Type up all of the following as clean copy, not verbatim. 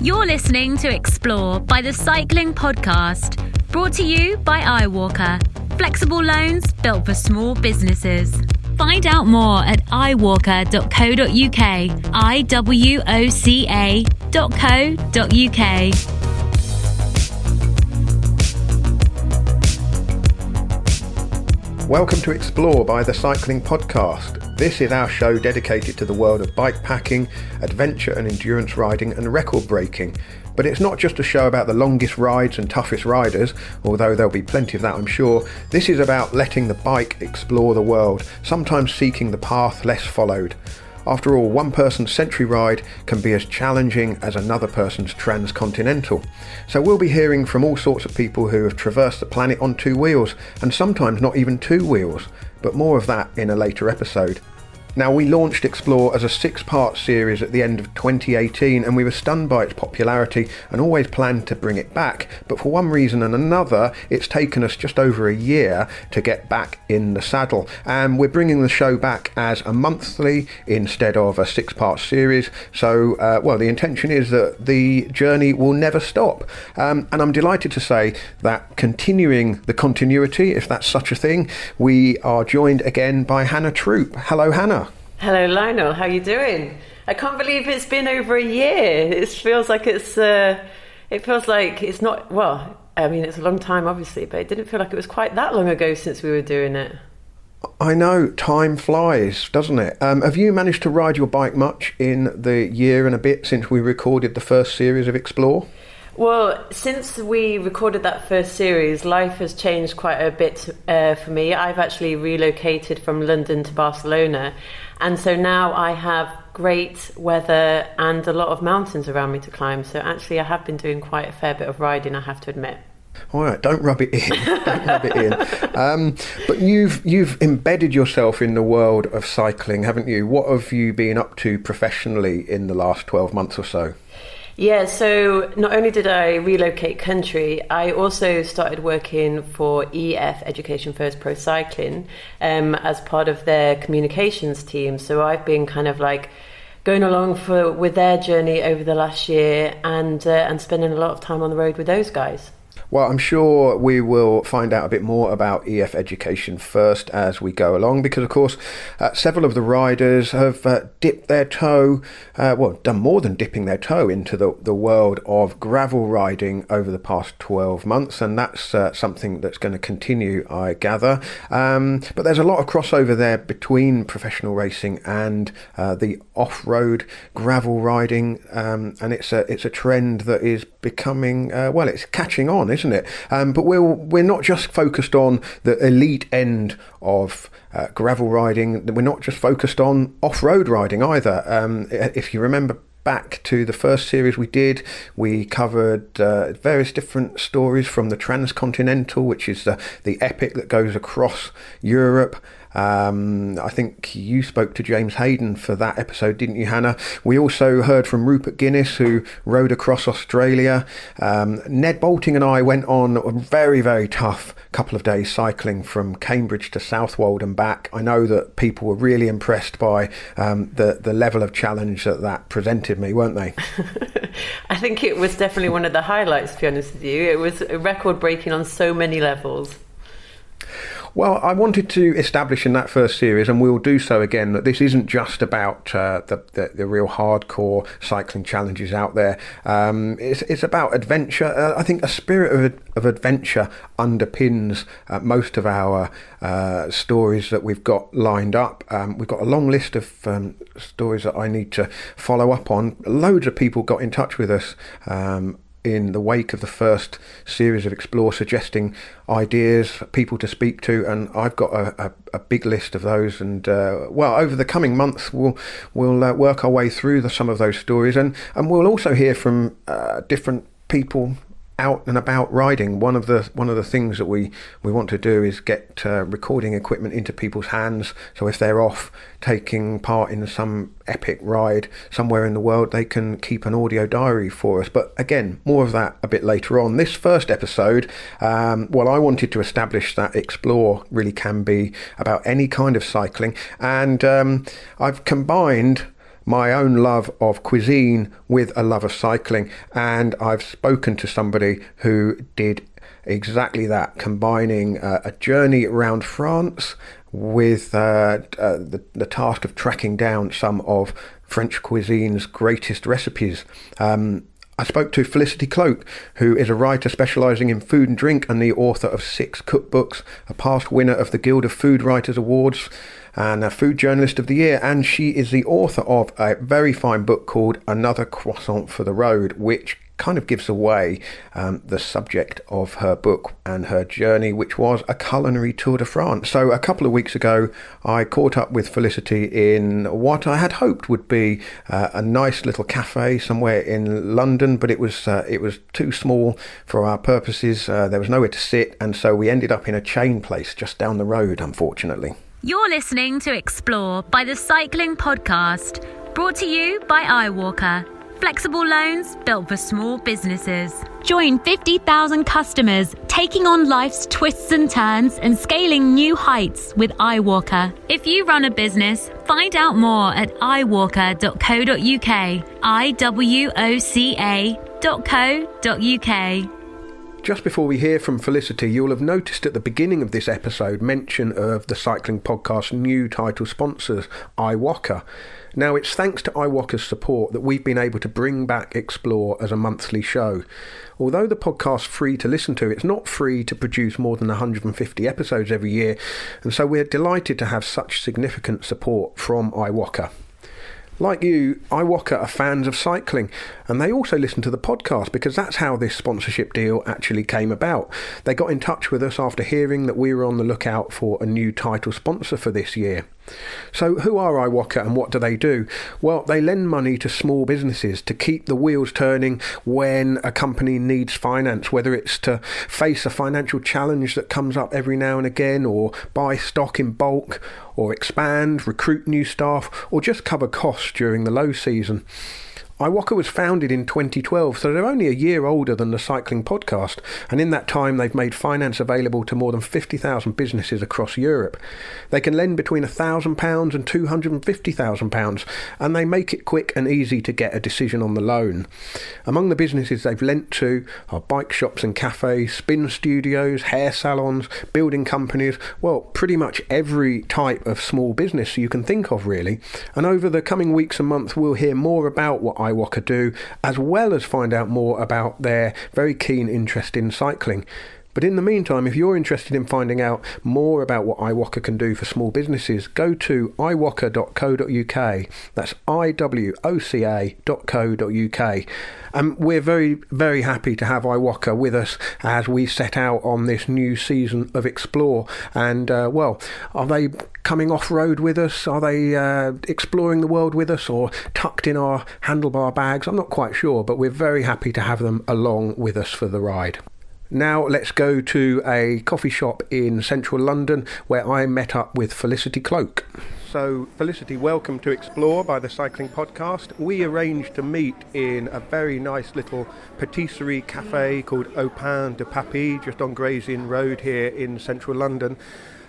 You're listening to Explore by the Cycling Podcast, brought to you by iWalker. Flexible loans built for small businesses. Find out more at iwalker.co.uk, iwoca.co.uk. Welcome to Explore by the Cycling Podcast. This is our show dedicated to the world of bike packing, adventure and endurance riding and record breaking. But it's not just a show about the longest rides and toughest riders, although there'll be plenty of that I'm sure. This is about letting the bike explore the world, sometimes seeking the path less followed. After all, one person's century ride can be as challenging as another person's transcontinental. So we'll be hearing from all sorts of people who have traversed the planet on two wheels, and sometimes not even two wheels, but more of that in a later episode. Now, we launched Explore as a 6-part series at the end of 2018 and we were stunned by its popularity and always planned to bring it back, but for one reason and another it's taken us just over a year to get back in the saddle, and we're bringing the show back as a monthly instead of a 6-part series. So the intention is that the journey will never stop, and I'm delighted to say that continuing the continuity, if that's such a thing, we are joined again by Hannah Troop. Hello Hannah. Hello Lionel, how are you doing? I can't believe it's been over a year. It feels like it's not, well, I mean it's a long time obviously, but it didn't feel like it was quite that long ago since we were doing it. I know, time flies, doesn't it? Have you managed to ride your bike much in the year and a bit since we recorded the first series of Explore? Well, since we recorded that first series, life has changed quite a bit for me. I've actually relocated from London to Barcelona, and so now I have great weather and a lot of mountains around me to climb. So actually I have been doing quite a fair bit of riding, I have to admit. All right, don't rub it in. But you've embedded yourself in the world of cycling, haven't you? What have you been up to professionally in the last 12 months or so? Yeah, so not only did I relocate country, I also started working for EF, Education First Pro Cycling, as part of their communications team. So I've been kind of like going along with their journey over the last year and spending a lot of time on the road with those guys. Well, I'm sure we will find out a bit more about EF Education First as we go along, because of course several of the riders have dipped their toe, done more than dipping their toe into the world of gravel riding over the past 12 months, and that's something that's going to continue, I gather. But there's a lot of crossover there between professional racing and the off-road gravel riding, and it's a trend that is becoming, it's catching on, isn't it? But we're not just focused on the elite end of gravel riding. We're not just focused on off-road riding either. If you remember back to the first series we covered various different stories from the transcontinental, which is the epic that goes across Europe. I think you spoke to James Hayden for that episode, didn't you, Hannah? We also heard from Rupert Guinness, who rode across Australia. Ned Bolting and I went on a very, very tough couple of days cycling from Cambridge to Southwold and back. I know that people were really impressed by the level of challenge that presented me, weren't they? I think it was definitely one of the highlights, to be honest with you. It was record breaking on so many levels. Well, I wanted to establish in that first series, and we'll do so again, that this isn't just about the real hardcore cycling challenges out there. It's about adventure. I think a spirit of adventure underpins most of our stories that we've got lined up. We've got a long list of stories that I need to follow up on. Loads of people got in touch with us in the wake of the first series of Explore, suggesting ideas, people to speak to, and I've got a big list of those. And over the coming months, we'll work our way through some of those stories, and we'll also hear from different people out and about riding. One of the things that we want to do is get recording equipment into people's hands, so if they're off taking part in some epic ride somewhere in the world, they can keep an audio diary for us. But again, more of that a bit later on. This first episode, I wanted to establish that Explore really can be about any kind of cycling, and I've combined my own love of cuisine with a love of cycling, and I've spoken to somebody who did exactly that, combining a journey around France with the task of tracking down some of French cuisine's greatest recipes. I spoke to Felicity Cloake, who is a writer specialising in food and drink and the author of 6 cookbooks, a past winner of the Guild of Food Writers Awards and a Food Journalist of the Year, and she is the author of a very fine book called Another Croissant for the Road, which kind of gives away the subject of her book and her journey, which was a culinary tour de France. So a couple of weeks ago, I caught up with Felicity in what I had hoped would be a nice little cafe somewhere in London, but it was too small for our purposes. There was nowhere to sit, and so we ended up in a chain place just down the road, unfortunately. You're listening to Explore by the Cycling Podcast, brought to you by iWalker. Flexible loans built for small businesses. Join 50,000 customers taking on life's twists and turns and scaling new heights with iWalker. If you run a business, find out more at iWalker.co.uk. iWoca.co.uk. Just before we hear from Felicity, you'll have noticed at the beginning of this episode mention of the Cycling Podcast's new title sponsors, iWalker. Now, it's thanks to iWalker's support that we've been able to bring back Explore as a monthly show. Although the podcast's free to listen to, it's not free to produce more than 150 episodes every year, and so we're delighted to have such significant support from iWalker. Like you, iWalker are fans of cycling, and they also listen to the podcast because that's how this sponsorship deal actually came about. They got in touch with us after hearing that we were on the lookout for a new title sponsor for this year. So who are iWalker and what do they do? Well, they lend money to small businesses to keep the wheels turning when a company needs finance, whether it's to face a financial challenge that comes up every now and again, or buy stock in bulk, or expand, recruit new staff, or just cover costs during the low season. iWalker was founded in 2012, so they're only a year older than the Cycling Podcast, and in that time they've made finance available to more than 50,000 businesses across Europe. They can lend between £1,000 and £250,000, and they make it quick and easy to get a decision on the loan. Among the businesses they've lent to are bike shops and cafes, spin studios, hair salons, building companies, well, pretty much every type of small business you can think of, really. And over the coming weeks and months we'll hear more about what iWalker do, as well as find out more about their very keen interest in cycling. But in the meantime, if you're interested in finding out more about what iWalker can do for small businesses, go to iWalker.co.uk. That's iwoca.co.uk. We're very, very happy to have iWalker with us as we set out on this new season of Explore. And, well, are they coming off-road with us? Are they exploring the world with us, or tucked in our handlebar bags? I'm not quite sure, but we're very happy to have them along with us for the ride. Now let's go to a coffee shop in central London where I met up with Felicity Cloake. So Felicity, welcome to Explore by the Cycling Podcast. We arranged to meet in a very nice little patisserie cafe called Au Pain de Papy, just on Gray's Inn Road here in central London.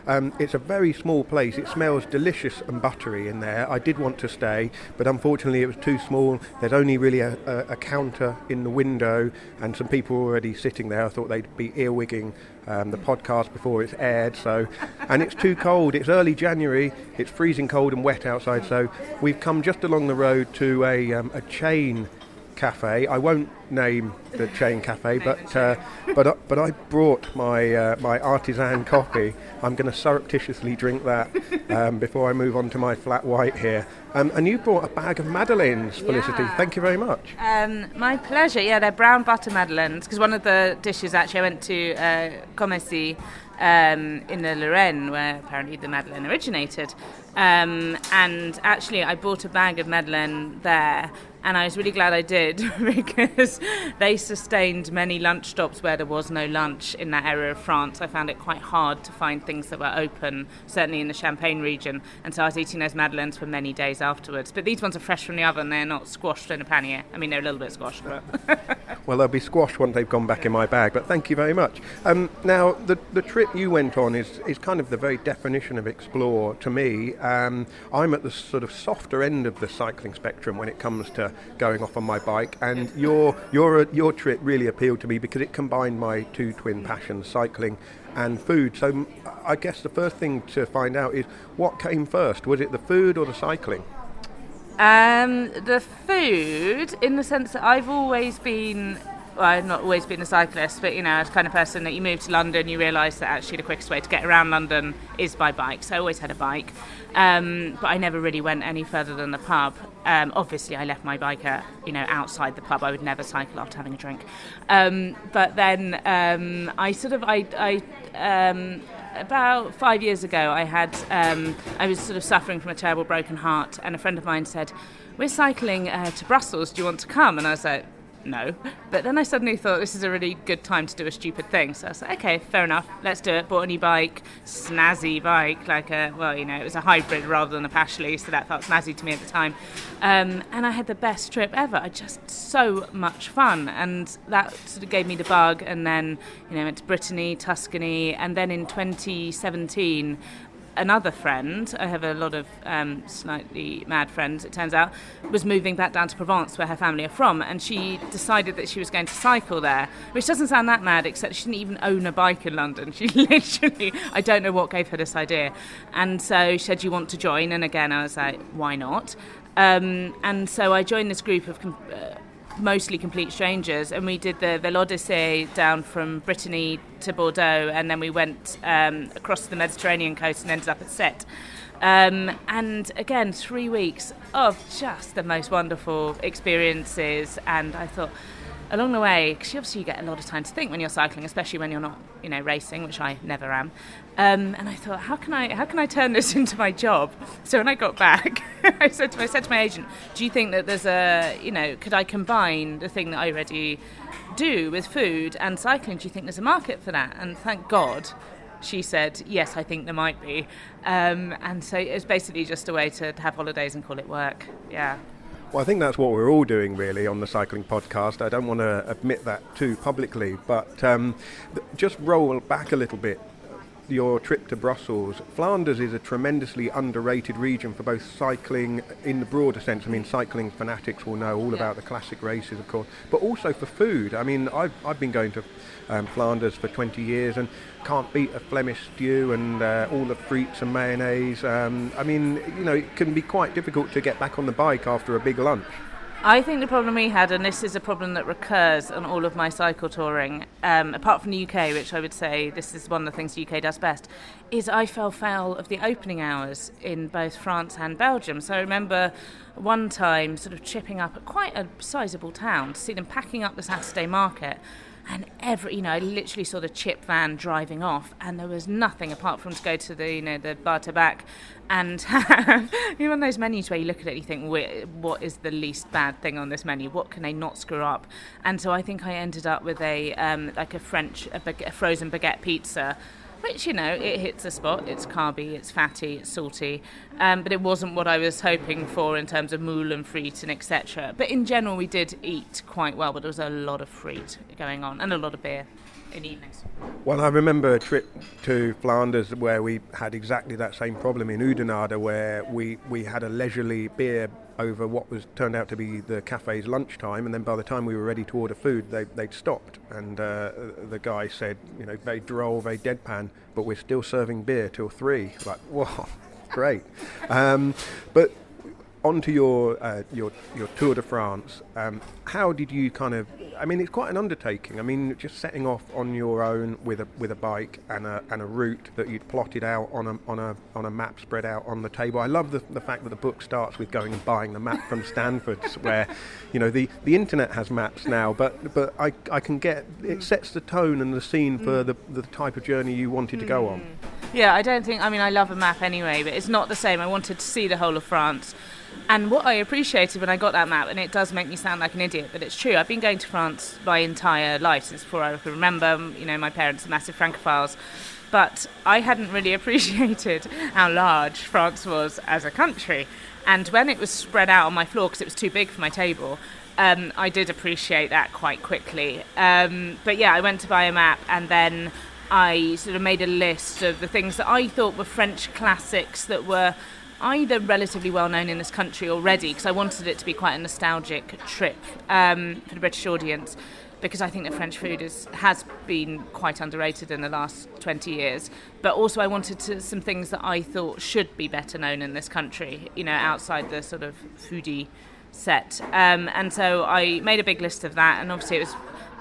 It's a very small place. It smells delicious and buttery in there. I did want to stay, but unfortunately it was too small. There's only really a counter in the window and some people already sitting there. I thought they'd be earwigging the podcast before it's aired. And it's too cold. It's early January. It's freezing cold and wet outside. So we've come just along the road to a chain cafe. I won't name the chain cafe, but I brought my artisan coffee. I'm going to surreptitiously drink that before I move on to my flat white here. And you brought a bag of madeleines, Felicity. Yeah. Thank you very much. My pleasure. Yeah, they're brown butter madeleines, because one of the dishes, actually, I went to Commercy in the Lorraine, where apparently the madeleine originated. And actually, I bought a bag of madeleine there, and I was really glad I did, because they sustained many lunch stops where there was no lunch in that area of France. I found it quite hard to find things that were open, certainly in the Champagne region, and so I was eating those madeleines for many days afterwards. But these ones are fresh from the oven. They're not squashed in a pannier. I mean, they're a little bit squashed, but... Well, they'll be squashed once they've gone back in my bag, but thank you very much. Now, the trip you went on is kind of the very definition of explore to me. I'm at the sort of softer end of the cycling spectrum when it comes to going off on my bike, and your trip really appealed to me because it combined my two twin passions, cycling and food. So I guess the first thing to find out is what came first. Was it the food or the cycling? The food, in the sense that I've always been, well, I've not always been a cyclist, but, you know, as the kind of person that you move to London, you realise that actually the quickest way to get around London is by bike. So I always had a bike, but I never really went any further than the pub. Obviously, I left my bike outside the pub. I would never cycle after having a drink. But then about 5 years ago, I was sort of suffering from a terrible broken heart, and a friend of mine said, "We're cycling to Brussels, do you want to come?" And I was like, no. But then I suddenly thought this is a really good time to do a stupid thing. So I was like, okay, fair enough, let's do it. Bought a new bike, snazzy bike, it was a hybrid rather than a Pashley, so that felt snazzy to me at the time. And I had the best trip ever. I just so much fun, and that sort of gave me the bug. And then, went to Brittany, Tuscany, and then in 2017, another friend, I have a lot of slightly mad friends, it turns out, was moving back down to Provence, where her family are from, and she decided that she was going to cycle there, which doesn't sound that mad, except she didn't even own a bike in London. She literally, I don't know what gave her this idea. And so she said, "Do you want to join?" And again, I was like, why not? And so I joined this group of mostly complete strangers, and we did the l'Odyssée down from Brittany to Bordeaux, and then we went across the Mediterranean coast and ended up at Sète. And again, 3 weeks of just the most wonderful experiences. And I thought, along the way, because obviously you get a lot of time to think when you're cycling, especially when you're not, racing, which I never am. And I thought, how can I turn this into my job? So when I got back, I said to my agent, "Do you think that there's could I combine the thing that I already do with food and cycling? Do you think there's a market for that?" And thank God, she said, "Yes, I think there might be." And so it was basically just a way to have holidays and call it work. Yeah. Well, I think that's what we're all doing, really, on the Cycling Podcast. I don't want to admit that too publicly, but just roll back a little bit. Your trip to Brussels. Flanders is a tremendously underrated region for both cycling in the broader sense. I mean, cycling fanatics will know all about the classic races, of course, but also for food. I mean, I've been going to Flanders for 20 years and can't beat a Flemish stew and all the frites and mayonnaise. It can be quite difficult to get back on the bike after a big lunch. I think the problem we had, and this is a problem that recurs on all of my cycle touring, apart from the UK, which I would say this is one of the things the UK does best, is I fell foul of the opening hours in both France and Belgium. So I remember one time sort of tripping up at quite a sizable town to see them packing up the Saturday market. And I literally saw the chip van driving off, and there was nothing apart from to go to the bar tabac and have one of those menus where you look at it and you think, what is the least bad thing on this menu? What can they not screw up? And so I think I ended up with a frozen baguette pizza, which, it hits a spot. It's carby, it's fatty, it's salty, but it wasn't what I was hoping for in terms of moule and frite and etc. But in general, we did eat quite well, but there was a lot of frite going on and a lot of beer in evenings. Well, I remember a trip to Flanders where we had exactly that same problem in Oudenaarde, where we had a leisurely beer over what turned out to be the cafe's lunchtime, and then by the time we were ready to order food, they'd stopped, and the guy said, very droll, very deadpan, "But we're still serving beer till 3. Like, whoa, great. But on to your Tour de France. How did you it's quite an undertaking. I mean, just setting off on your own with a bike and a route that you'd plotted out on a map spread out on the table. I love the fact that the book starts with going and buying the map from Stanford's, where the internet has maps now, but I can get it sets the tone and the scene for the type of journey you wanted to go on. Yeah, I love a map anyway, but it's not the same. I wanted to see the whole of France. And what I appreciated when I got that map, and it does make me sound like an idiot, but it's true, I've been going to France my entire life, since before I could remember. My parents are massive Francophiles, but I hadn't really appreciated how large France was as a country. And when it was spread out on my floor, because it was too big for my table, I did appreciate that quite quickly. But yeah, I went to buy a map, and then I sort of made a list of the things that I thought were French classics that were either relatively well known in this country already, because I wanted it to be quite a nostalgic trip for the British audience, because I think that French food has been quite underrated in the last 20 years. But also I wanted some things that I thought should be better known in this country, outside the sort of foodie set. And so I made a big list of that, and obviously it was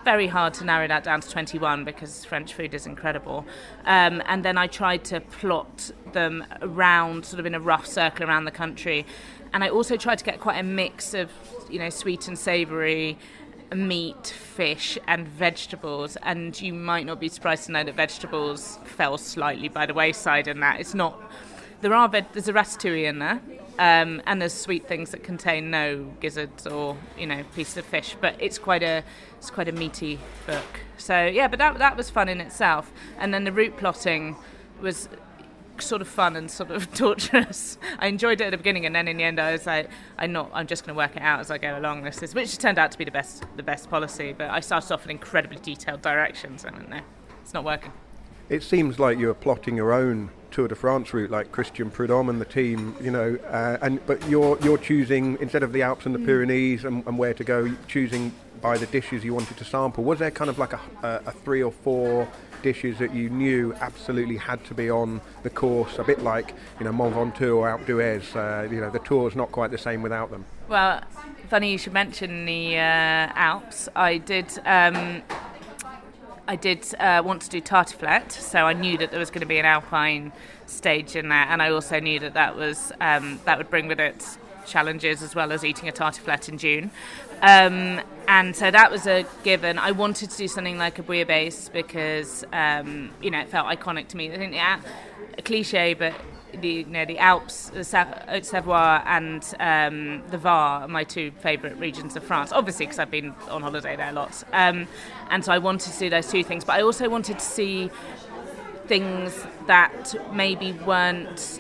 very hard to narrow that down to 21 because French food is incredible. And then I tried to plot them around, sort of in a rough circle around the country. And I also tried to get quite a mix of, sweet and savoury, meat, fish and vegetables. And you might not be surprised to know that vegetables fell slightly by the wayside in that. It's not... There's a ratatouille in there, and there's sweet things that contain no gizzards or pieces of fish, but it's quite a meaty book. So yeah, but that was fun in itself. And then the route plotting was sort of fun and sort of torturous. I enjoyed it at the beginning, and then in the end I was like, I'm just going to work it out as I go along. Which turned out to be the best policy. But I started off with incredibly detailed directions, and I went, no, it's not working. It seems like you're plotting your own Tour de France route, like Christian Prudhomme and the team, but you're choosing, instead of the Alps and the Pyrenees and where to go, choosing by the dishes you wanted to sample. Was there kind of like a 3 or 4 dishes that you knew absolutely had to be on the course, a bit like Mont Ventoux or Alpe d'Huez? The tour's not quite the same without them. Well, funny you should mention the Alps. I did want to do tartiflette, so I knew that there was going to be an alpine stage in there, and I also knew that would bring with it challenges as well as eating a tartiflette in June. And so that was a given. I wanted to do something like a bouillabaisse because it felt iconic to me. I think a cliche, but the Alps, the Haute-Savoie and the Var are my 2 favourite regions of France, obviously because I've been on holiday there a lot. And so I wanted to do those 2 things, but I also wanted to see things that maybe weren't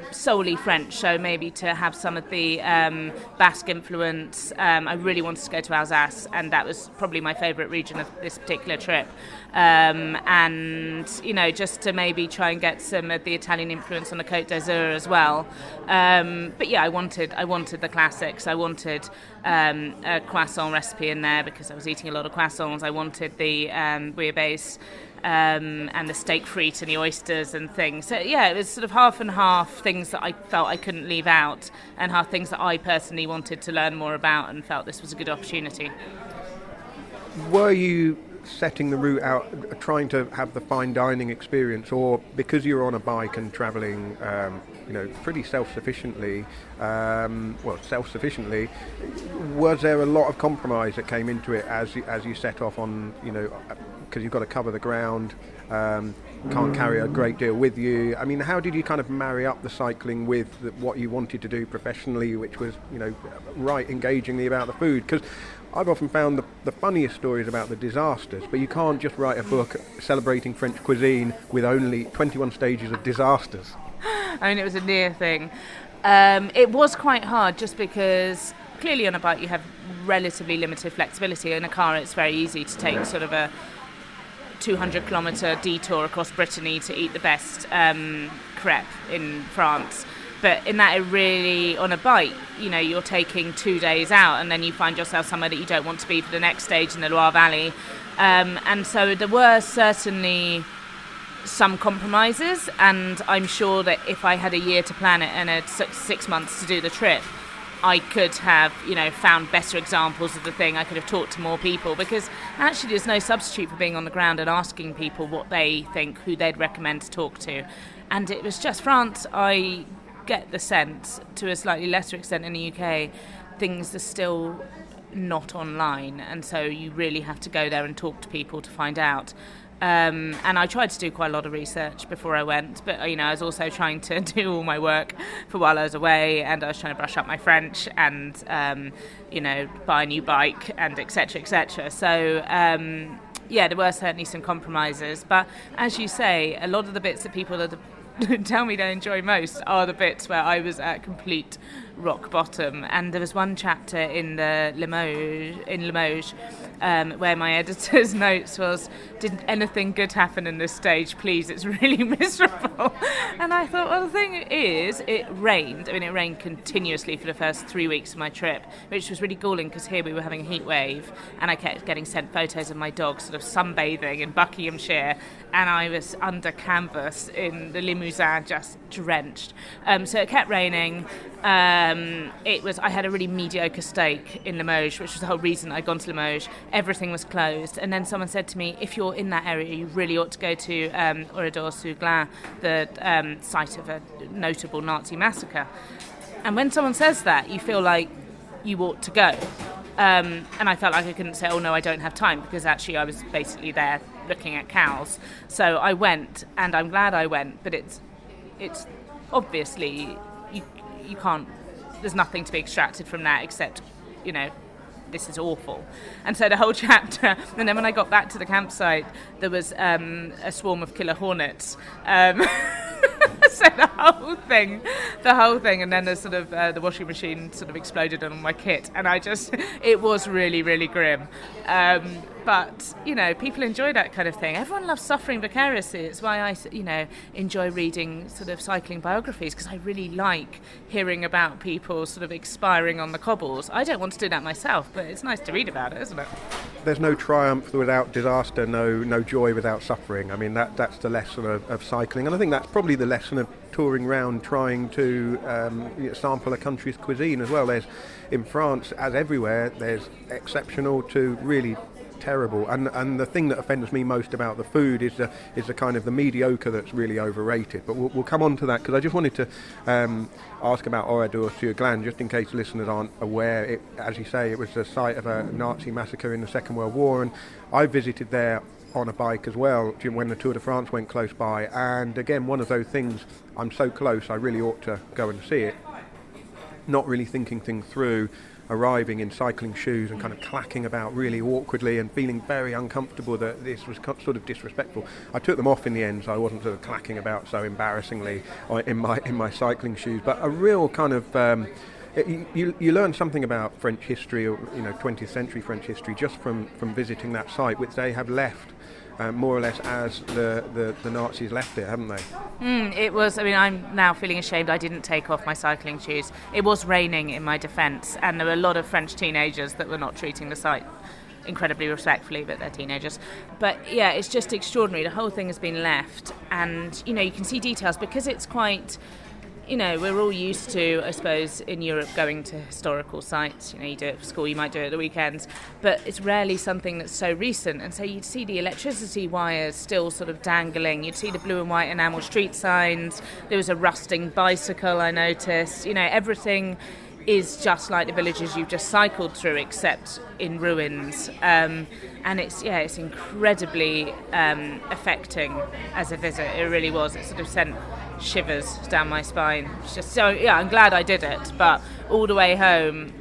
solely French, so maybe to have some of the Basque influence. I really wanted to go to Alsace, and that was probably my favourite region of this particular trip. And just to maybe try and get some of the Italian influence on the Côte d'Azur as well. But yeah, I wanted the classics. I wanted a croissant recipe in there because I was eating a lot of croissants. I wanted the bouillabaisse and the steak frite and the oysters and things. So yeah, it was sort of half and half, things that I felt I couldn't leave out, and half things that I personally wanted to learn more about and felt this was a good opportunity. Were you setting the route out trying to have the fine dining experience, or because you're on a bike and travelling pretty self-sufficiently, was there a lot of compromise that came into it as you set off on, because you've got to cover the ground, can't carry a great deal with you? I mean, how did you kind of marry up the cycling with what you wanted to do professionally, which was, right engagingly about the food? Because I've often found the funniest stories about the disasters, but you can't just write a book celebrating French cuisine with only 21 stages of disasters. I mean, it was a near thing. It was quite hard just because clearly on a bike you have relatively limited flexibility. In a car it's very easy to take sort of a 200-kilometre detour across Brittany to eat the best crepe in France. But in that, it really, on a bike, you're taking 2 days out, and then you find yourself somewhere that you don't want to be for the next stage in the Loire Valley. And so there were certainly some compromises, and I'm sure that if I had a year to plan it and 6 months to do the trip, I could have, found better examples of the thing. I could have talked to more people, because actually there's no substitute for being on the ground and asking people what they think, who they'd recommend to talk to. And it was just France. I get the sense, to a slightly lesser extent in the UK, things are still not online, and so you really have to go there and talk to people to find out. And I tried to do quite a lot of research before I went, but I was also trying to do all my work for while I was away, and I was trying to brush up my French and buy a new bike and etc. etc. So yeah, there were certainly some compromises, but as you say, a lot of the bits that people tell me they enjoy most are the bits where I was at complete rock bottom. And there was one chapter in the Limoges where my editor's notes was, "Did anything good happen in this stage? Please, it's really miserable." And I thought, well, the thing is, it rained. I mean, it rained continuously for the first 3 weeks of my trip, which was really galling because here we were having a heat wave, and I kept getting sent photos of my dog sort of sunbathing in Buckinghamshire, and I was under canvas in the Limousin, just drenched. So it kept raining. I had a really mediocre steak in Limoges, which was the whole reason I'd gone to Limoges. Everything was closed, and then someone said to me, if you're in that area, you really ought to go to Oradour-sur-Glane, the site of a notable Nazi massacre. And when someone says that, you feel like you ought to go. And I felt like I couldn't say, oh no, I don't have time, because actually I was basically there looking at cows. So I went, and I'm glad I went, but it's obviously you can't, there's nothing to be extracted from that except, this is awful. And so the whole chapter, and then when I got back to the campsite, there was a swarm of killer hornets. So the whole thing, and then the sort of the washing machine sort of exploded on my kit, and it was really, really grim. But, people enjoy that kind of thing. Everyone loves suffering vicariously. It's why I, enjoy reading sort of cycling biographies, because I really like hearing about people sort of expiring on the cobbles. I don't want to do that myself, but it's nice to read about it, isn't it? There's no triumph without disaster, no joy without suffering. I mean, that's the lesson of cycling, and I think that's probably the lesson of touring around trying to sample a country's cuisine as well. There's, in France, as everywhere, there's exceptional to really terrible, and the thing that offends me most about the food is the kind of the mediocre that's really overrated. But we'll come on to that, because I just wanted to ask about Oradour-sur-Glane, just in case listeners aren't aware. As you say, it was the site of a Nazi massacre in the Second World War, and I visited there on a bike as well when the Tour de France went close by, and again, one of those things, I'm so close, I really ought to go and see it. Not really thinking things through, arriving in cycling shoes and kind of clacking about really awkwardly and feeling very uncomfortable that this was sort of disrespectful. I took them off in the end, so I wasn't sort of clacking about so embarrassingly in my cycling shoes. But a real kind of you learn something about French history, or 20th century French history, just from visiting that site, which they have left more or less as the Nazis left it, haven't they? It was, I'm now feeling ashamed I didn't take off my cycling shoes. It was raining, in my defence, and there were a lot of French teenagers that were not treating the site incredibly respectfully, but they're teenagers. But yeah, it's just extraordinary. The whole thing has been left, and you can see details, because it's quite... we're all used to, I suppose, in Europe going to historical sites. You do it for school, you might do it at the weekends, but it's rarely something that's so recent. And so you'd see the electricity wires still sort of dangling. You'd see the blue and white enamel street signs. There was a rusting bicycle, I noticed. Everything is just like the villages you've just cycled through, except in ruins. And it's incredibly affecting as a visit. It really was. It sort of sent shivers down my spine. It's just so, I'm glad I did it, but all the way home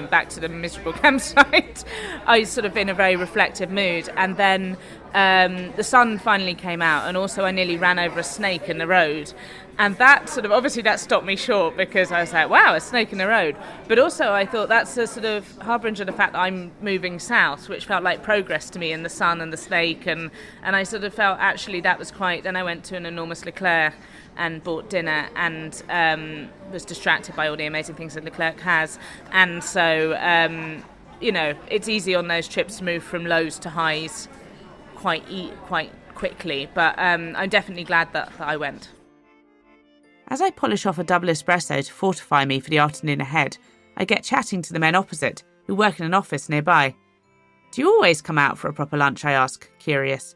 back to the miserable campsite, I was sort of in a very reflective mood. And then the sun finally came out, and also I nearly ran over a snake in the road. And that sort of, obviously that stopped me short, because I was like, wow, a snake in the road. But also I thought that's a sort of harbinger of the fact that I'm moving south, which felt like progress to me in the sun and the snake. And I sort of felt actually that was quite... Then I went to an enormous Leclerc and bought dinner, and was distracted by all the amazing things that Leclerc has. And so, it's easy on those trips to move from lows to highs quite quickly. But I'm definitely glad that I went. As I polish off a double espresso to fortify me for the afternoon ahead, I get chatting to the men opposite, who work in an office nearby. Do you always come out for a proper lunch, I ask, curious.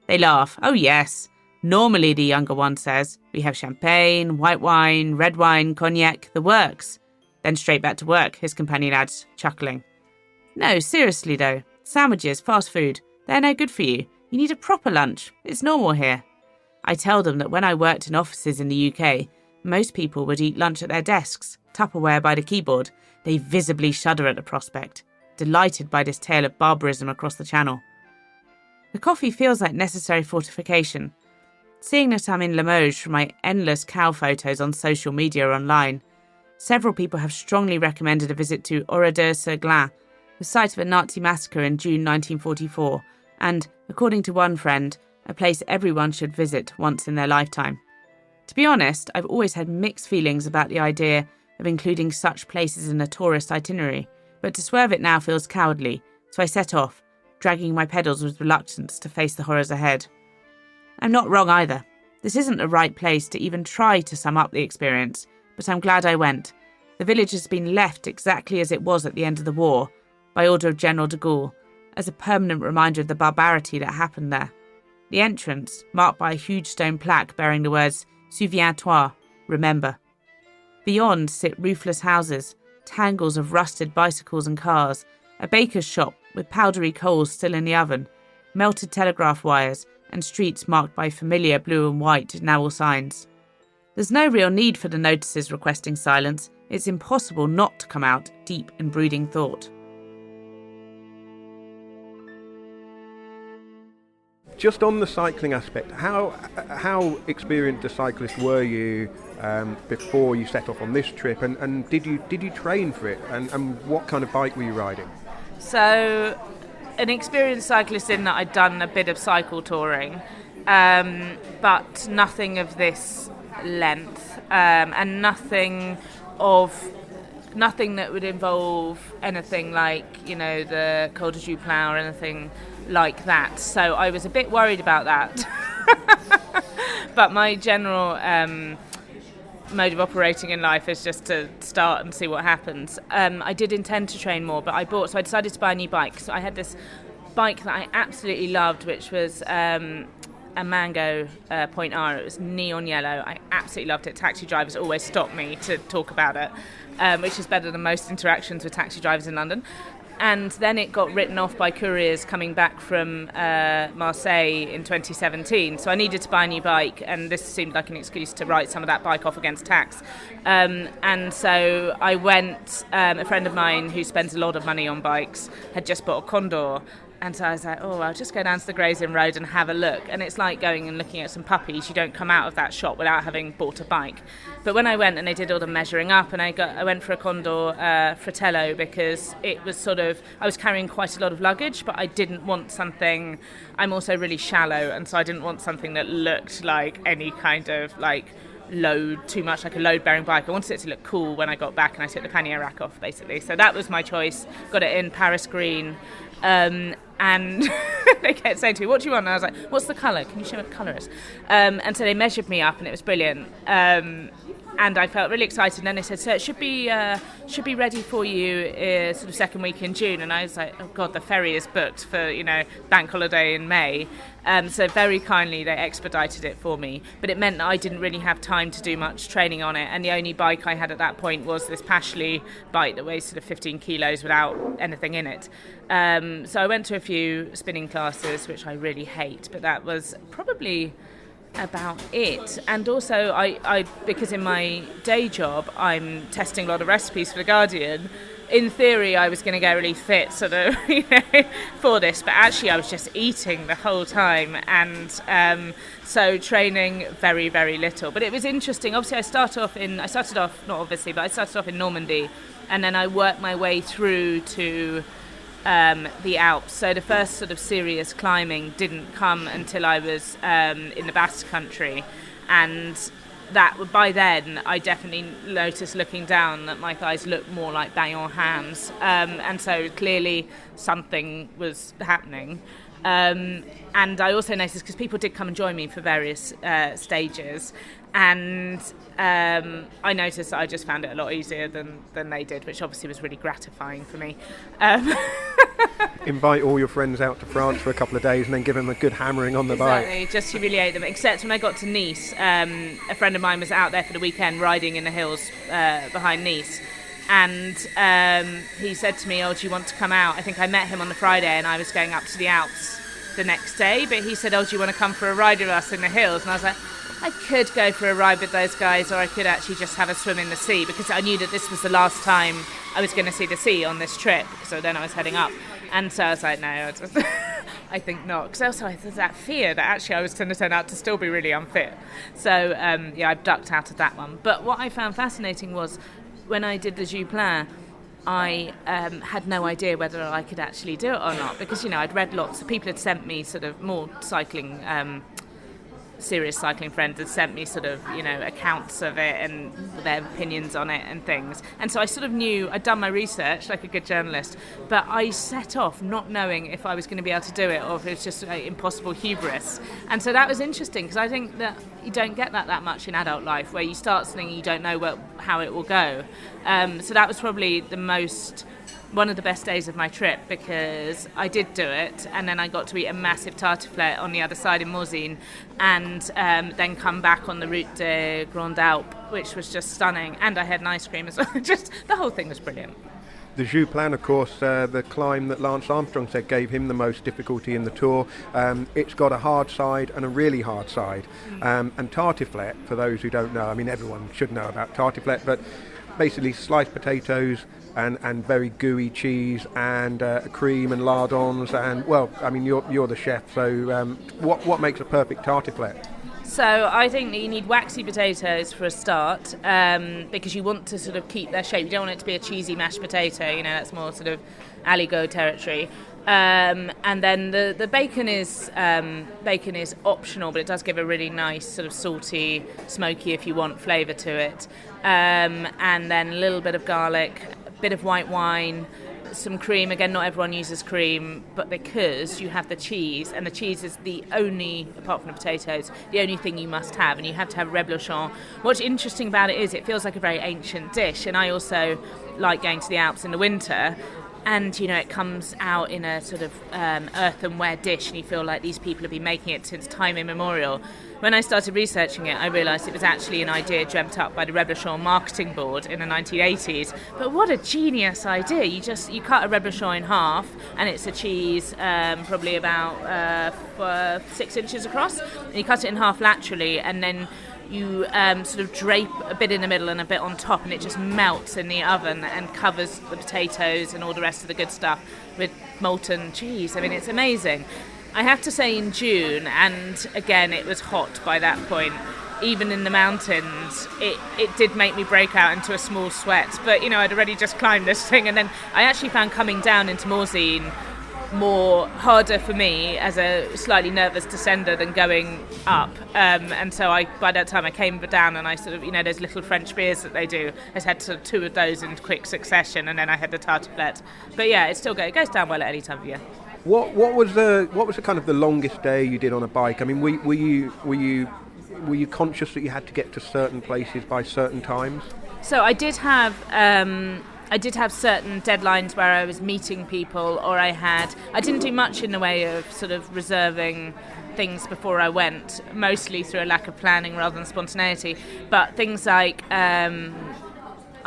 They laugh. Oh yes. Normally, the younger one says, we have champagne, white wine, red wine, cognac, the works. Then straight back to work, his companion adds, chuckling. No, seriously though. Sandwiches, fast food, they're no good for you. You need a proper lunch. It's normal here. I tell them that when I worked in offices in the UK, most people would eat lunch at their desks, Tupperware by the keyboard. They visibly shudder at the prospect, delighted by this tale of barbarism across the channel. The coffee feels like necessary fortification. Seeing that I'm in Limoges from my endless cow photos on social media or online, several people have strongly recommended a visit to Oradour-sur-Glane, the site of a Nazi massacre in June 1944, and, according to one friend, a place everyone should visit once in their lifetime. To be honest, I've always had mixed feelings about the idea of including such places in a tourist itinerary, but to swerve it now feels cowardly, so I set off, dragging my pedals with reluctance to face the horrors ahead. I'm not wrong either. This isn't the right place to even try to sum up the experience, but I'm glad I went. The village has been left exactly as it was at the end of the war, by order of General de Gaulle, as a permanent reminder of the barbarity that happened there. The entrance, marked by a huge stone plaque bearing the words Souviens-toi, remember. Beyond sit roofless houses, tangles of rusted bicycles and cars, a baker's shop with powdery coals still in the oven, melted telegraph wires, and streets marked by familiar blue and white enamel signs. There's no real need for the notices requesting silence. It's impossible not to come out deep in brooding thought. Just on the cycling aspect, how experienced a cyclist were you before you set off on this trip, and did you train for it, and what kind of bike were you riding? So, an experienced cyclist in that I'd done a bit of cycle touring, but nothing of this length, and nothing that would involve anything like, the Col de Jouplan or anything like that. So I was a bit worried about that. But my general mode of operating in life is just to start and see what happens. I did intend to train more, but I decided to buy a new bike. So I had this bike that I absolutely loved, which was a Mango Point R. It was neon yellow. I absolutely loved it. Taxi drivers always stop me to talk about it, which is better than most interactions with taxi drivers in London. And then it got written off by couriers coming back from Marseille in 2017. So I needed to buy a new bike, and this seemed like an excuse to write some of that bike off against tax. And so I went, a friend of mine who spends a lot of money on bikes had just bought a Condor. And so I was like, I'll just go down to the Gray's Inn Road and have a look. And it's like going and looking at some puppies. You don't come out of that shop without having bought a bike. But when I went and they did all the measuring up, and I went for a Condor Fratello, because it was I was carrying quite a lot of luggage, but I didn't want something. I'm also really shallow, and so I didn't want something that looked like any kind of load too much, like a load-bearing bike. I wanted it to look cool when I got back, and I took the pannier rack off, basically. So that was my choice. Got it in Paris green. And they kept saying to me, what do you want? And I was like, what's the colour? Can you show me what the colour is? And so they measured me up, and it was brilliant. And I felt really excited. And then they said, so it should be ready for you sort of second week in June. And I was like, oh God, the ferry is booked for, bank holiday in May. So very kindly they expedited it for me. But it meant that I didn't really have time to do much training on it. And the only bike I had at that point was this Pashley bike that weighs sort of 15 kilos without anything in it. So I went to a few spinning classes, which I really hate. But that was probably about it. And also I because in my day job I'm testing a lot of recipes for The Guardian. In theory I was going to get really fit for this, but actually I was just eating the whole time, and so training very, very little. But it was interesting. Obviously I started off in Normandy, and then I worked my way through to the Alps. So the first sort of serious climbing didn't come until I was in the Basque Country, and that by then I definitely noticed looking down that my thighs looked more like Bayonne hams, and so clearly something was happening. And I also noticed, because people did come and join me for various stages, and I noticed that I just found it a lot easier than they did, which obviously was really gratifying for me. Invite all your friends out to France for a couple of days and then give them a good hammering on the exactly, bike. Just humiliate them. Except when I got to Nice, a friend of mine was out there for the weekend riding in the hills behind Nice. And he said to me, do you want to come out? I think I met him on the Friday, and I was going up to the Alps the next day. But he said, do you want to come for a ride with us in the hills? And I was like, I could go for a ride with those guys, or I could actually just have a swim in the sea, because I knew that this was the last time I was going to see the sea on this trip. So then I was heading up. And so I was like, no, I think not. Because also there's that fear that actually I was going to turn out to still be really unfit. So, I ducked out of that one. But what I found fascinating was when I did the Jus Plein, I had no idea whether I could actually do it or not. Because, I'd read lots of people had sent me sort of more cycling serious cycling friends had sent me sort of, accounts of it and their opinions on it and things. And so I sort of knew, I'd done my research like a good journalist, but I set off not knowing if I was going to be able to do it or if it was just impossible hubris. And so that was interesting because I think that you don't get that much in adult life where you start something and you don't know how it will go. So that was probably one of the best days of my trip because I did do it and then I got to eat a massive tartiflette on the other side in Morzine and then come back on the Route de Grande Alpe, which was just stunning, and I had an ice cream as well. Just the whole thing was brilliant. The Jus Plein, of course, the climb that Lance Armstrong said gave him the most difficulty in the Tour. It's got a hard side and a really hard side. And tartiflette, for those who don't know, I mean everyone should know about tartiflette, but basically sliced potatoes and very gooey cheese and cream and lardons and, well, I mean, you're the chef, so what makes a perfect tartiflette? So I think that you need waxy potatoes for a start because you want to sort of keep their shape. You don't want it to be a cheesy mashed potato, that's more sort of aligot territory. And then the bacon is optional, but it does give a really nice sort of salty, smoky, if you want, flavour to it. And then a little bit of garlic, a bit of white wine, some cream. Again, not everyone uses cream, but because you have the cheese, and the cheese is the only, apart from the potatoes, the only thing you must have, and you have to have reblochon. What's interesting about it is it feels like a very ancient dish, and I also like going to the Alps in the winter. And, it comes out in a sort of earthenware dish, and you feel like these people have been making it since time immemorial. When I started researching it, I realised it was actually an idea dreamt up by the Reblochon marketing board in the 1980s. But what a genius idea. You cut a Reblochon in half, and it's a cheese probably about 6 inches across. And you cut it in half laterally, and then you sort of drape a bit in the middle and a bit on top, and it just melts in the oven and covers the potatoes and all the rest of the good stuff with molten cheese. I mean, it's amazing. I have to say in June, and again it was hot by that point, even in the mountains, it did make me break out into a small sweat. But, I'd already just climbed this thing, and then I actually found coming down into Morzine harder for me as a slightly nervous descender than going up. And so by that time I came down and I sort of, those little French beers that they do, I had sort of 2 of those in quick succession, and then I had the tartiflette. But yeah, it goes down well at any time of year. What was the kind of the longest day you did on a bike? I mean, were you conscious that you had to get to certain places by certain times? So I did have certain deadlines where I was meeting people, or I didn't do much in the way of sort of reserving things before I went, mostly through a lack of planning rather than spontaneity. But things like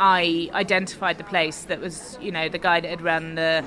I identified the place that was, the guy that had run the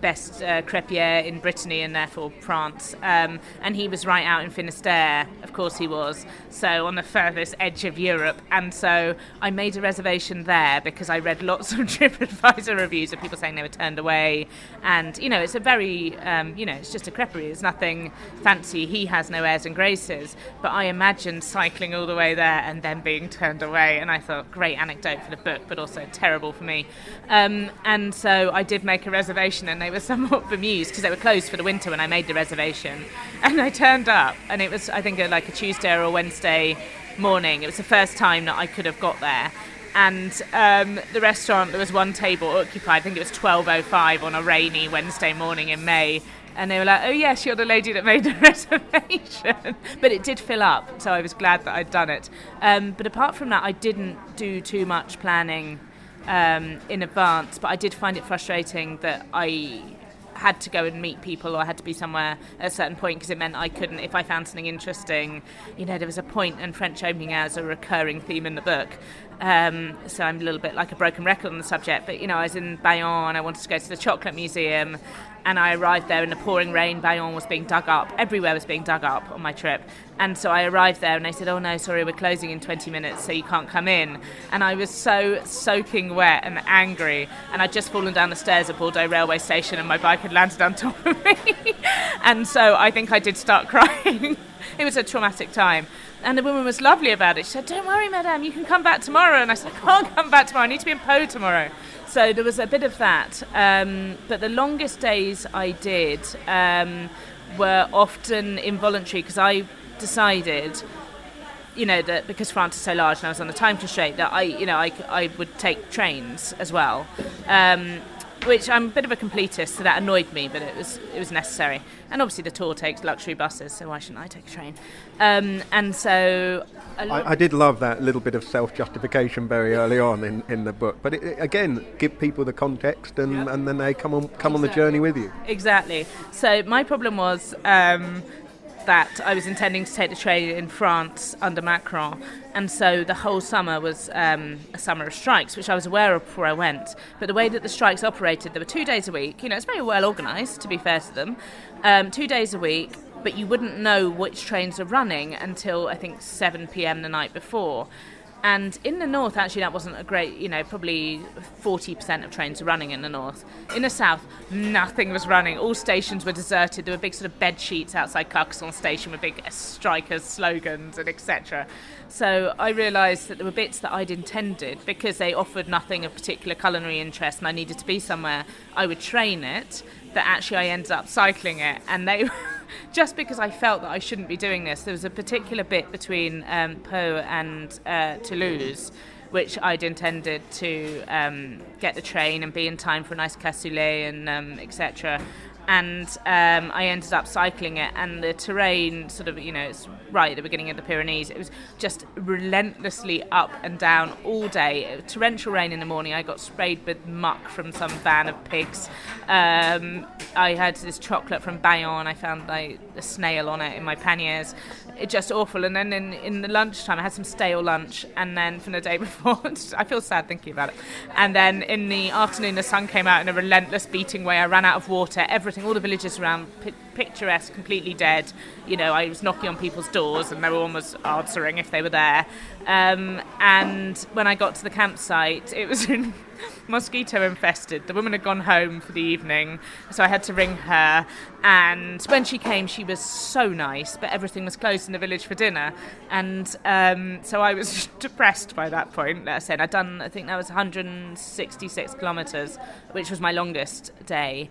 best crêpière in Brittany and therefore France, and he was right out in Finistère, of course he was, so on the furthest edge of Europe, and so I made a reservation there because I read lots of TripAdvisor reviews of people saying they were turned away, and, it's a very, it's just a crêperie, there's nothing fancy, he has no airs and graces, but I imagined cycling all the way there and then being turned away, and I thought, great anecdote for the book, but also terrible for me. And so I did make a reservation, and they were somewhat bemused because they were closed for the winter when I made the reservation. And I turned up, and it was, I think, like a Tuesday or a Wednesday morning. It was the first time that I could have got there. And the restaurant, there was one table occupied. I think it was 12:05 on a rainy Wednesday morning in May. And they were like, oh yes, you're the lady that made the reservation. But it did fill up, so I was glad that I'd done it. But apart from that, I didn't do too much planning in advance, but I did find it frustrating that I had to go and meet people, or I had to be somewhere at a certain point, because it meant I couldn't, if I found something interesting, there was a point, and French opening hours are a recurring theme in the book, so I'm a little bit like a broken record on the subject, but, I was in Bayonne, I wanted to go to the Chocolate Museum, and I arrived there in the pouring rain. Bayonne was being dug up. Everywhere was being dug up on my trip. And so I arrived there and they said, oh no, sorry, we're closing in 20 minutes, so you can't come in. And I was so soaking wet and angry. And I'd just fallen down the stairs at Bordeaux railway station and my bike had landed on top of me. And so I think I did start crying. It was a traumatic time. And the woman was lovely about it. She said, don't worry, madame, you can come back tomorrow. And I said, I can't come back tomorrow. I need to be in Pau tomorrow. So there was a bit of that. But the longest days I did were often involuntary because I decided, that because France is so large and I was on a time constraint, that I would take trains as well. Which I'm a bit of a completist, so that annoyed me, but it was necessary. And obviously the tour takes luxury buses, so why shouldn't I take a train? And so... I did love that little bit of self-justification very early on in the book, but it, again, give people the context and then they come on the journey with you. Exactly. So my problem was... that I was intending to take the train in France under Macron, and so the whole summer was a summer of strikes, which I was aware of before I went. But the way that the strikes operated, there were 2 days a week. It's very well organised, to be fair to them. 2 days a week, but you wouldn't know which trains are running until, I think, 7 p.m. the night before. And in the north, actually, that wasn't a great, probably 40% of trains were running in the north. In the south, nothing was running. All stations were deserted. There were big sort of bed sheets outside Carcassonne station with big strikers' slogans and etc. So I realised that there were bits that I'd intended, because they offered nothing of particular culinary interest and I needed to be somewhere, I would train it, that actually I ended up cycling it. And they... just because I felt that I shouldn't be doing this. There was a particular bit between Pau and Toulouse, which I'd intended to get the train and be in time for a nice cassoulet and etc. And I ended up cycling it, and the terrain sort of, it's right at the beginning of the Pyrenees. It was just relentlessly up and down all day. Torrential rain in the morning. I got sprayed with muck from some van of pigs. I had this chocolate from Bayonne. I found a snail on it in my panniers. It's just awful. And then in the lunchtime, I had some stale lunch. And then from the day before, I feel sad thinking about it. And then in the afternoon, the sun came out in a relentless beating way. I ran out of water. Everything, all the villages around, picturesque, completely dead. I was knocking on people's doors and no one was answering if they were there. And when I got to the campsite, it was mosquito infested. The woman had gone home for the evening, so I had to ring her. And when she came, she was so nice, but everything was closed in the village for dinner. And so I was depressed by that point. Like I said, I think that was 166 kilometres, which was my longest day.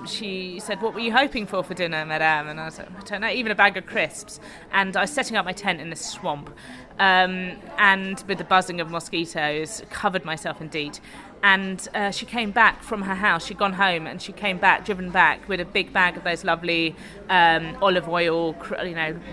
She said, what were you hoping for dinner, madame? And I was like, I don't know, even a bag of crisps. And I was setting up my tent in this swamp, and with the buzzing of mosquitoes, covered myself in DEET. And she came back from her house. She'd gone home, and she came back, driven back, with a big bag of those lovely olive oil,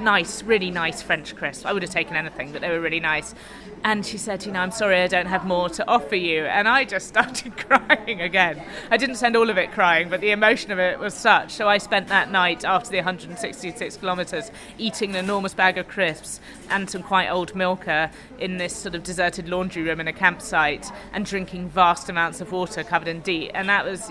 nice, really nice French crisps. I would have taken anything, but they were really nice. And she said, I'm sorry, I don't have more to offer you. And I just started crying again. I didn't spend all of it crying, but the emotion of it was such. So I spent that night, after the 166 kilometres, eating an enormous bag of crisps and some quite old milker in this sort of deserted laundry room in a campsite, and drinking vast amounts of water covered in DEET. And that was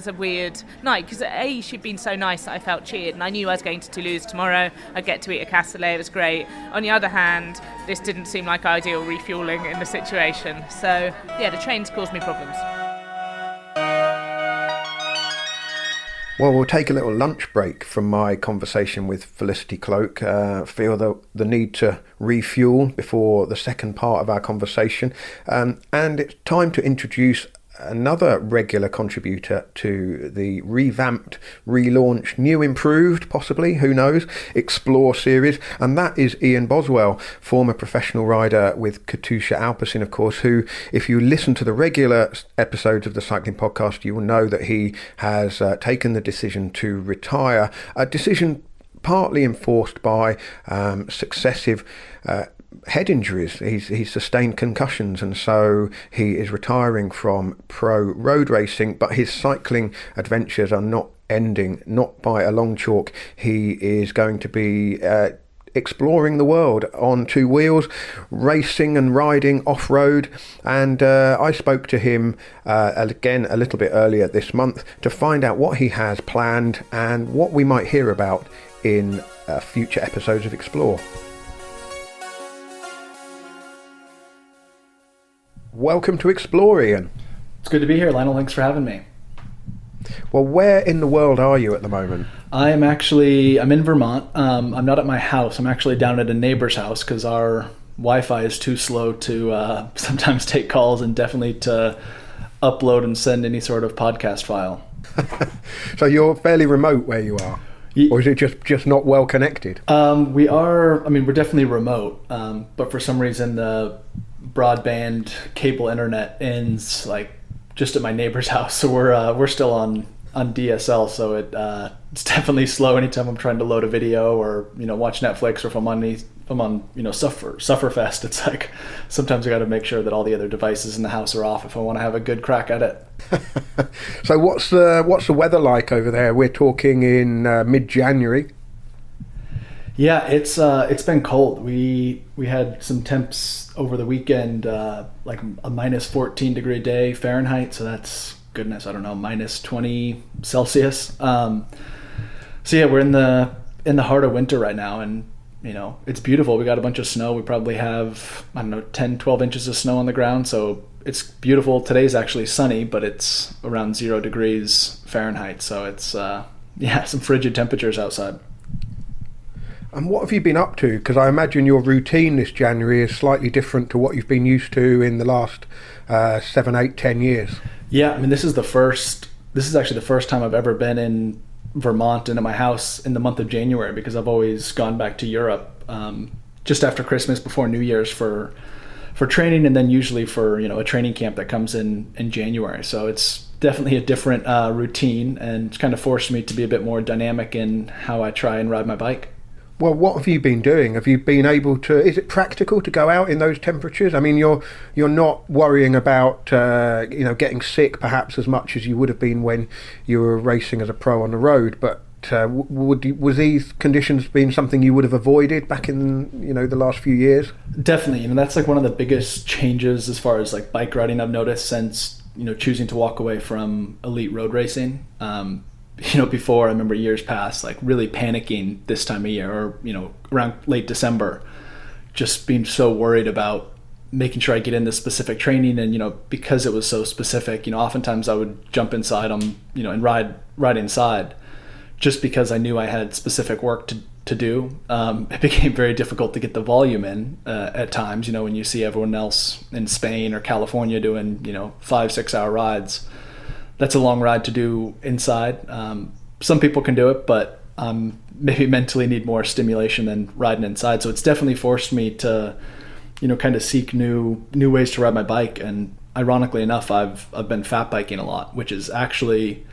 a weird night, because she'd been so nice that I felt cheered, and I knew I was going to Toulouse tomorrow. I'd get to eat a cassoulet. It was great. On the other hand, this didn't seem like ideal refuelling in the situation. So the trains caused me problems. Well, we'll take a little lunch break from my conversation with Felicity Cloake. Feel the need to refuel before the second part of our conversation. And it's time to introduce another regular contributor to the revamped, relaunched, new improved, possibly, who knows, Explore series, and that is Ian Boswell, former professional rider with Katusha Alpecin, of course, who, if you listen to the regular episodes of the Cycling Podcast, you will know that he has taken the decision to retire, a decision partly enforced by successive head injuries. He's sustained concussions, and so he is retiring from pro road racing, but his cycling adventures are not ending, not by a long chalk. He is going to be exploring the world on two wheels, racing and riding off-road. And I spoke to him again a little bit earlier this month to find out what he has planned and what we might hear about in future episodes of Explore. Welcome to Explore, Ian. It's good to be here, Lionel. Thanks for having me. Well, where in the world are you at the moment? I'm in Vermont. I'm not at my house. I'm actually down at a neighbor's house because our Wi-Fi is too slow to sometimes take calls and definitely to upload and send any sort of podcast file. So you're fairly remote where you are? Or is it just not well connected? We're definitely remote, but for some reason the broadband cable internet ends like just at my neighbor's house, so we're still on DSL, so it's definitely slow anytime I'm trying to load a video or watch Netflix, or if I'm on Sufferfest. It's like sometimes I got to make sure that all the other devices in the house are off if I want to have a good crack at it. So what's the weather like over there? We're talking in mid-January. Yeah, it's been cold. We had some temps over the weekend, like a minus 14 degree day Fahrenheit. So that's, goodness, I don't know, minus 20 Celsius. So yeah, we're in the heart of winter right now, and it's beautiful. We got a bunch of snow. We probably have 10, 12 inches of snow on the ground. So it's beautiful. Today's actually sunny, but it's around 0 degrees Fahrenheit. So it's some frigid temperatures outside. And what have you been up to? Because I imagine your routine this January is slightly different to what you've been used to in the last 7, 8, 10 years. Yeah, this is actually the first time I've ever been in Vermont and at my house in the month of January, because I've always gone back to Europe just after Christmas, before New Year's for training, and then usually for a training camp that comes in January. So it's definitely a different routine, and it's kind of forced me to be a bit more dynamic in how I try and ride my bike. Well, what have you been doing? Have you been able to? Is it practical to go out in those temperatures? I mean, you're not worrying about getting sick perhaps as much as you would have been when you were racing as a pro on the road. But was these conditions been something you would have avoided back in the last few years? Definitely. That's like one of the biggest changes as far as like bike riding I've noticed since choosing to walk away from elite road racing. Before, I remember years past, like really panicking this time of year, or, around late December, just being so worried about making sure I get in this specific training. And, because it was so specific, oftentimes I would jump inside and ride inside just because I knew I had specific work to do. It became very difficult to get the volume in at times, when you see everyone else in Spain or California doing, 5-6 hour rides. That's a long ride to do inside. Some people can do it, but maybe mentally need more stimulation than riding inside. So it's definitely forced me to, kind of seek new ways to ride my bike. And ironically enough, I've been fat biking a lot, which is actually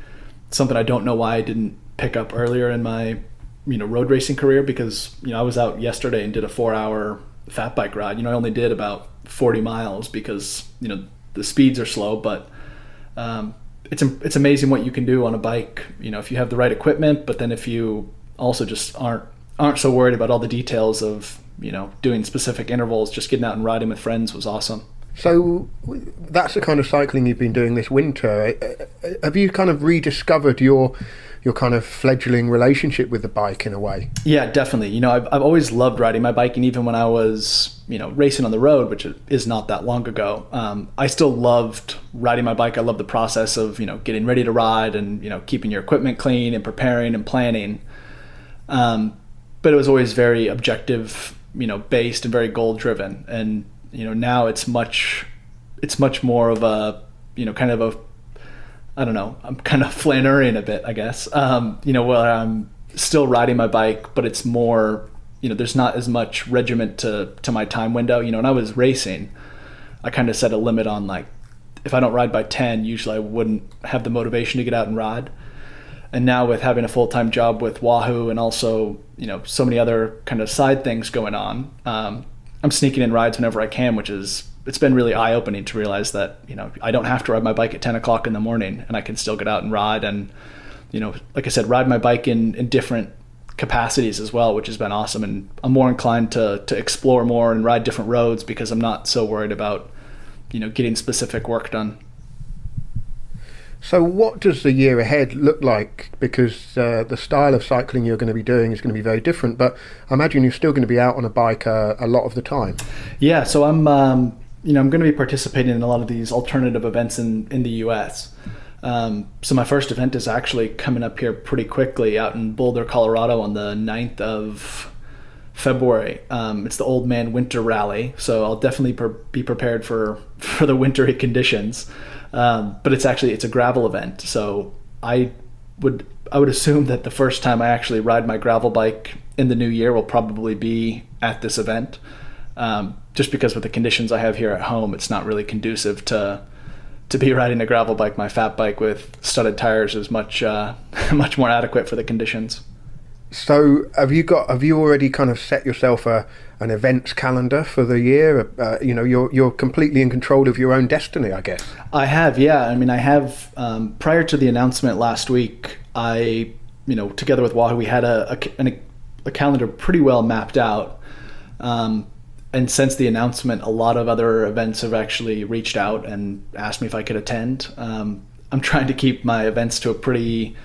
something I don't know why I didn't pick up earlier in my, road racing career, because, I was out yesterday and did a 4-hour fat bike ride. I only did about 40 miles because, the speeds are slow, but it's amazing what you can do on a bike, if you have the right equipment, but then if you also just aren't so worried about all the details of, doing specific intervals. Just getting out and riding with friends was awesome. So that's the kind of cycling you've been doing this winter. Have you kind of rediscovered your kind of fledgling relationship with the bike in a way? Yeah, definitely. I've always loved riding my bike, and even when I was, racing on the road, which is not that long ago, I still loved riding my bike. I love the process of, getting ready to ride and, keeping your equipment clean and preparing and planning. But it was always very objective, based and very goal driven. And, now it's much more of a, kind of a, I don't know, I'm kind of flaneuring a bit, I guess, where I'm still riding my bike, but it's more, there's not as much regiment to my time window. When I was racing, I kind of set a limit on, like, if I don't ride by 10, usually I wouldn't have the motivation to get out and ride. And now with having a full-time job with Wahoo and also, so many other kind of side things going on, I'm sneaking in rides whenever I can, it's been really eye-opening to realize that, I don't have to ride my bike at 10 o'clock in the morning, and I can still get out and ride and, like I said, ride my bike in different capacities as well, which has been awesome. And I'm more inclined to explore more and ride different roads because I'm not so worried about, getting specific work done. So what does the year ahead look like? Because the style of cycling you're going to be doing is going to be very different, but I imagine you're still going to be out on a bike a lot of the time. Yeah, so I'm going to be participating in a lot of these alternative events in the US. So my first event is actually coming up here pretty quickly out in Boulder, Colorado on the 9th of February. It's the Old Man Winter Rally, so I'll definitely be prepared for the wintry conditions. But it's a gravel event, so I would assume that the first time I actually ride my gravel bike in the new year will probably be at this event. Just because with the conditions I have here at home, it's not really conducive to be riding a gravel bike. My fat bike with studded tires is much more adequate for the conditions. So have you already kind of set yourself an events calendar for the year? You're completely in control of your own destiny, I guess. I have, yeah. I mean, I have, prior to the announcement last week, I, together with Wahoo, we had a calendar pretty well mapped out. And since the announcement, a lot of other events have actually reached out and asked me if I could attend. I'm trying to keep my events to a pretty,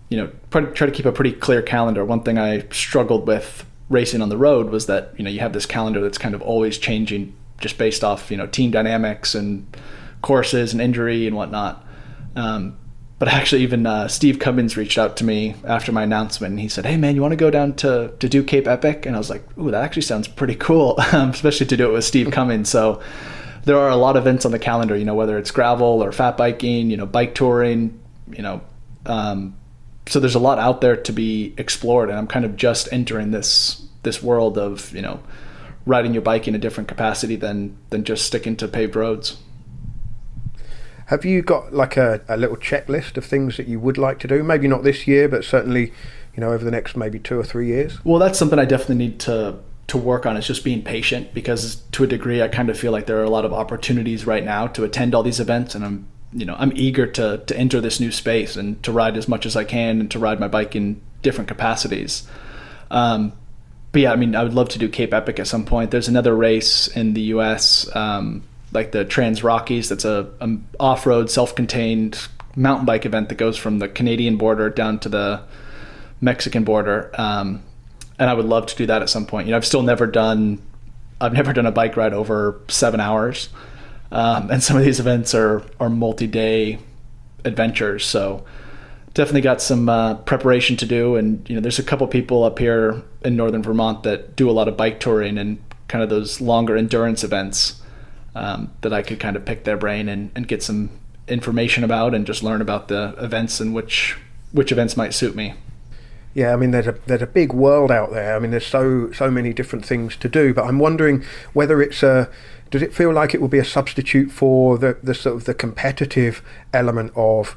try to keep a pretty clear calendar. One thing I struggled with racing on the road was that, you have this calendar that's kind of always changing just based off, team dynamics and courses and injury and whatnot. But actually even Steve Cummins reached out to me after my announcement, and he said, "Hey man, you want to go down to do Cape Epic?" And I was like, "Ooh, that actually sounds pretty cool," especially to do it with Steve Cummins. So there are a lot of events on the calendar, whether it's gravel or fat biking, bike touring, so there's a lot out there to be explored, and I'm kind of just entering this world of, riding your bike in a different capacity than just sticking to paved roads. Have you got like a little checklist of things that you would like to do? Maybe not this year, but certainly, over the next maybe 2 or 3 years? Well, that's something I definitely need to work on. Is just being patient, because to a degree I kind of feel like there are a lot of opportunities right now to attend all these events, and I'm eager to enter this new space and to ride as much as I can and to ride my bike in different capacities. But yeah, I would love to do Cape Epic at some point. There's another race in the US, like the Trans Rockies, that's a off-road, self-contained mountain bike event that goes from the Canadian border down to the Mexican border. And I would love to do that at some point. I've never done a bike ride over 7 hours. And some of these events are multi-day adventures, so definitely got some preparation to do. And there's a couple people up here in northern Vermont that do a lot of bike touring and kind of those longer endurance events that I could kind of pick their brain and get some information about and just learn about the events and which events might suit me. Yeah, there's a big world out there. There's so many different things to do, but I'm wondering whether does it feel like it will be a substitute for the sort of the competitive element of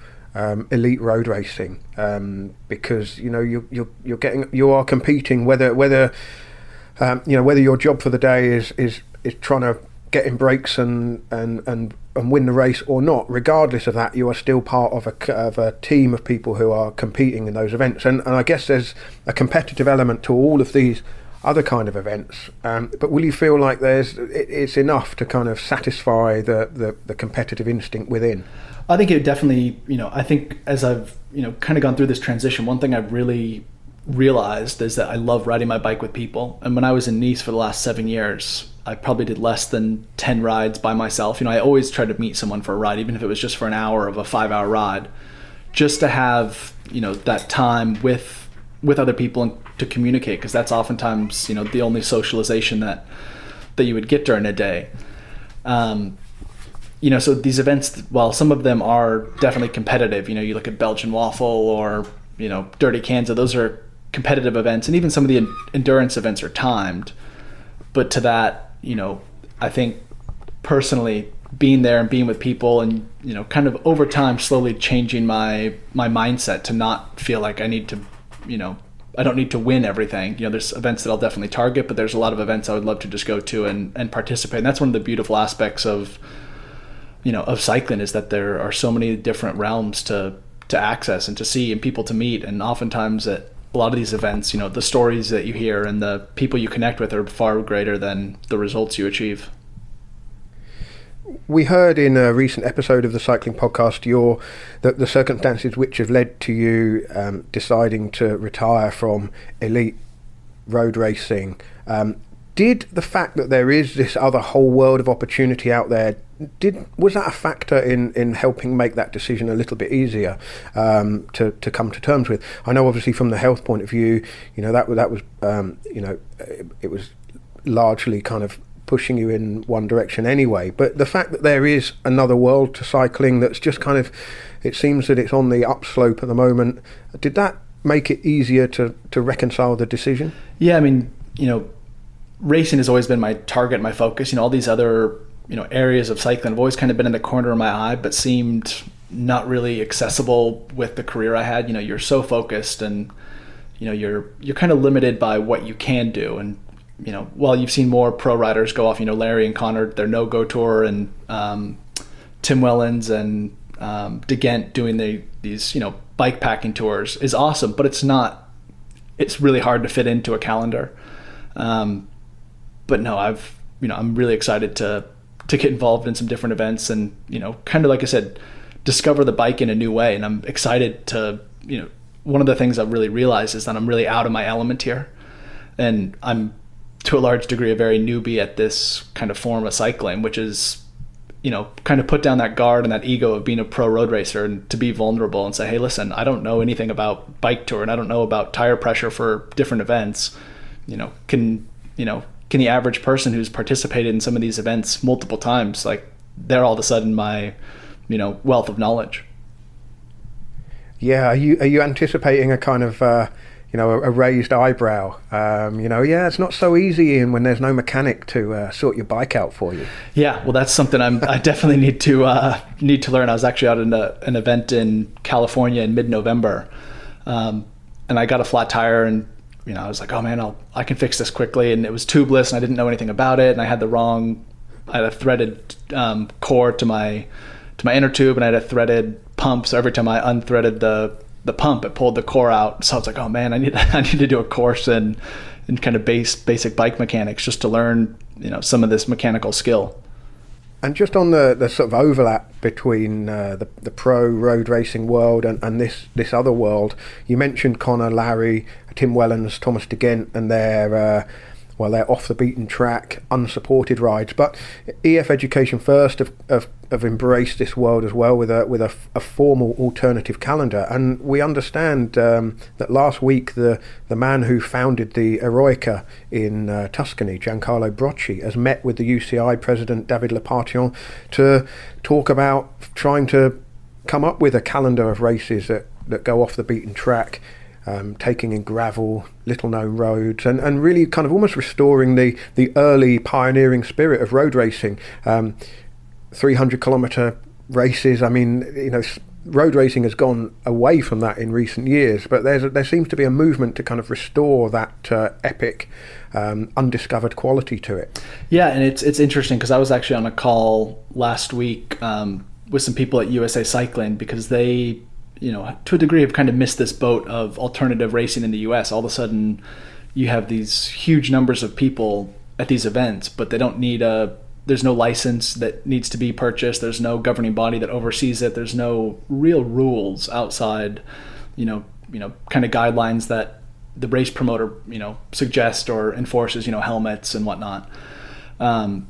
elite road racing? Because you are competing, whether your job for the day is trying to get in breaks and win the race or not. Regardless of that, you are still part of a team of people who are competing in those events, and I guess there's a competitive element to all of these other kind of events, but will you feel like it's enough to kind of satisfy the competitive instinct within? I think it definitely, I think as I've kind of gone through this transition, one thing I've really realized is that I love riding my bike with people. And when I was in Nice for the last 7 years, I probably did less than 10 rides by myself. I always tried to meet someone for a ride, even if it was just for an hour of a 5-hour ride, just to have that time with other people and to communicate, because that's oftentimes the only socialization that you would get during a day. So these events, while some of them are definitely competitive, you look at Belgian Waffle or Dirty Kansas, those are competitive events, and even some of the endurance events are timed. But to that, I think personally being there and being with people and kind of over time slowly changing my mindset to not feel like I need to I don't need to win everything. There's events that I'll definitely target, but there's a lot of events I would love to just go to and participate. And that's one of the beautiful aspects of cycling, is that there are so many different realms to access and to see and people to meet. And oftentimes at a lot of these events, the stories that you hear and the people you connect with are far greater than the results you achieve. We heard in a recent episode of the Cycling Podcast the circumstances which have led to you deciding to retire from elite road racing. Did the fact that there is this other whole world of opportunity out there, was that a factor in helping make that decision a little bit easier to come to terms with? I know obviously from the health point of view, that was it was largely kind of pushing you in one direction anyway, but the fact that there is another world to cycling that's just kind of, it seems that it's on the upslope at the moment, did that make it easier to reconcile the decision? Yeah, I mean, racing has always been my target, my focus. All these other areas of cycling have always kind of been in the corner of my eye, but seemed not really accessible with the career I had. You're so focused, and you're kind of limited by what you can do. And while you've seen more pro riders go off, Larry and Connor, their no-go tour, and Tim Wellens and De Gent doing these bike packing tours is awesome, but it's really hard to fit into a calendar. But no, I'm really excited to get involved in some different events and, kind of like I said, discover the bike in a new way. And I'm excited to, one of the things I've really realized is that I'm really out of my element here. And I'm, to a large degree, a very newbie at this kind of form of cycling, which is, kind of put down that guard and that ego of being a pro road racer and to be vulnerable and say, hey, listen, I don't know anything about bike tour and I don't know about tire pressure for different events. Can the average person who's participated in some of these events multiple times, like, they're all of a sudden my, wealth of knowledge. Yeah. Are you anticipating a kind of, a raised eyebrow? It's not so easy, Ian, when there's no mechanic to sort your bike out for you. Yeah. Well, that's something I definitely need to learn. I was actually out at an event in California in mid-November. And I got a flat tire, and I was like, oh man, I can fix this quickly. And it was tubeless, and I didn't know anything about it. And I had a threaded core to my inner tube, and I had a threaded pump. So every time I unthreaded the pump, it pulled the core out. So I was like, oh man, I need to do a course in kind of basic bike mechanics just to learn, some of this mechanical skill. And just on the sort of overlap between the pro road racing world and this other world, you mentioned Connor, Larry, Tim Wellens, Thomas De Gent, and their off the beaten track, unsupported rides. But EF Education First have embraced this world as well with a formal alternative calendar. And we understand that last week the man who founded the Eroica in Tuscany, Giancarlo Brocci, has met with the UCI president David Lepation to talk about trying to come up with a calendar of races that go off the beaten track, taking in gravel, little known roads, and really kind of almost restoring the early pioneering spirit of road racing. 300 kilometre races. I mean, road racing has gone away from that in recent years, but there seems to be a movement to kind of restore that epic, undiscovered quality to it. Yeah, and it's interesting because I was actually on a call last week with some people at USA Cycling, because they, to a degree have kind of missed this boat of alternative racing in the US. All of a sudden you have these huge numbers of people at these events, but they don't need there's no license that needs to be purchased. There's no governing body that oversees it. There's no real rules outside, kind of guidelines that the race promoter, suggests or enforces, helmets and whatnot. But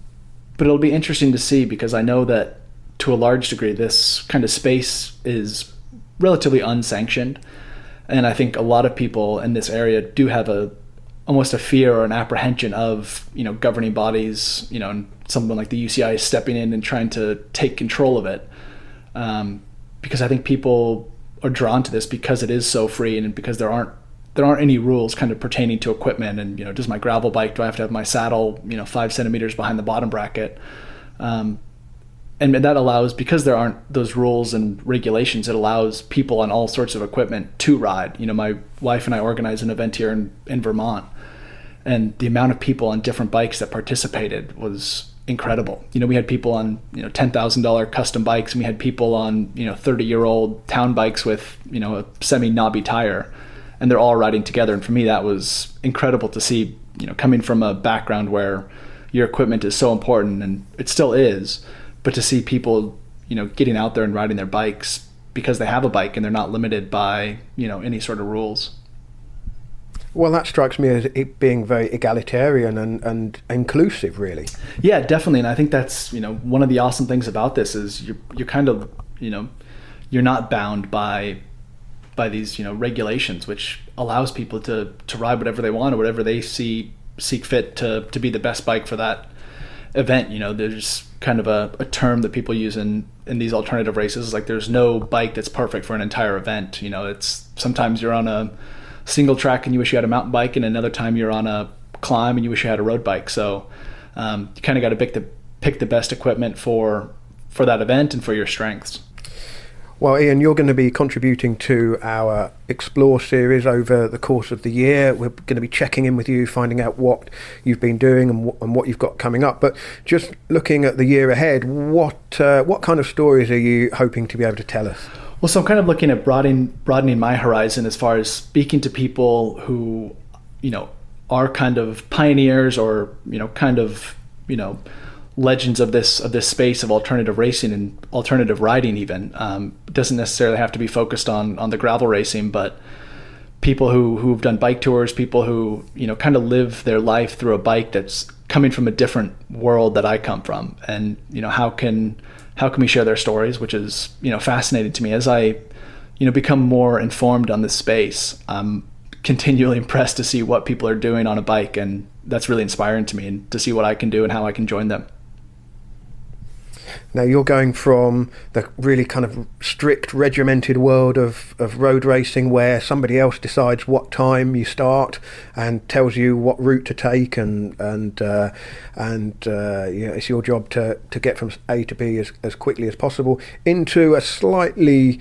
it'll be interesting to see, because I know that to a large degree, this kind of space is relatively unsanctioned. And I think a lot of people in this area do have almost a fear or an apprehension of, governing bodies, and someone like the UCI is stepping in and trying to take control of it. Because I think people are drawn to this because it is so free, and because there aren't any rules kind of pertaining to equipment. And, does my gravel bike, do I have to have my saddle, 5 centimeters behind the bottom bracket? And that allows, because there aren't those rules and regulations, it allows people on all sorts of equipment to ride. My wife and I organized an event here in Vermont, and the amount of people on different bikes that participated was incredible. We had people on, $10,000 custom bikes, and we had people on, 30-year-old town bikes with, a semi-knobby tire. and they're all riding together. And for me, that was incredible to see, coming from a background where your equipment is so important, and it still is, but to see people, getting out there and riding their bikes because they have a bike and they're not limited by, any sort of rules. Well, that strikes me as it being very egalitarian and inclusive, really. Yeah, definitely. And I think that's, one of the awesome things about this is you're kind of, you're not bound by these, regulations, which allows people to ride whatever they want or whatever they seek fit to be the best bike for that event. There's kind of a term that people use in these alternative races. Like, there's no bike that's perfect for an entire event. It's sometimes you're on a single track and you wish you had a mountain bike, and another time you're on a climb and you wish you had a road bike. So you kind of got to pick the best equipment for that event and for your strengths. Well, Ian, you're going to be contributing to our Explore series over the course of the year. We're going to be checking in with you, finding out what you've been doing and what you've got coming up. But just looking at the year ahead, what kind of stories are you hoping to be able to tell us? Well, so I'm kind of looking at broadening my horizon as far as speaking to people who, are kind of pioneers or, legends of this space of alternative racing and alternative riding even. It doesn't necessarily have to be focused on the gravel racing, but people who've done bike tours, people who, kind of live their life through a bike that's coming from a different world that I come from. And, how can we share their stories, which is, fascinating to me. As I, become more informed on this space, I'm continually impressed to see what people are doing on a bike. And that's really inspiring to me, and to see what I can do and how I can join them. Now, you're going from the really kind of strict, regimented world of road racing, where somebody else decides what time you start and tells you what route to take, and it's your job to get from A to B as quickly as possible, into a slightly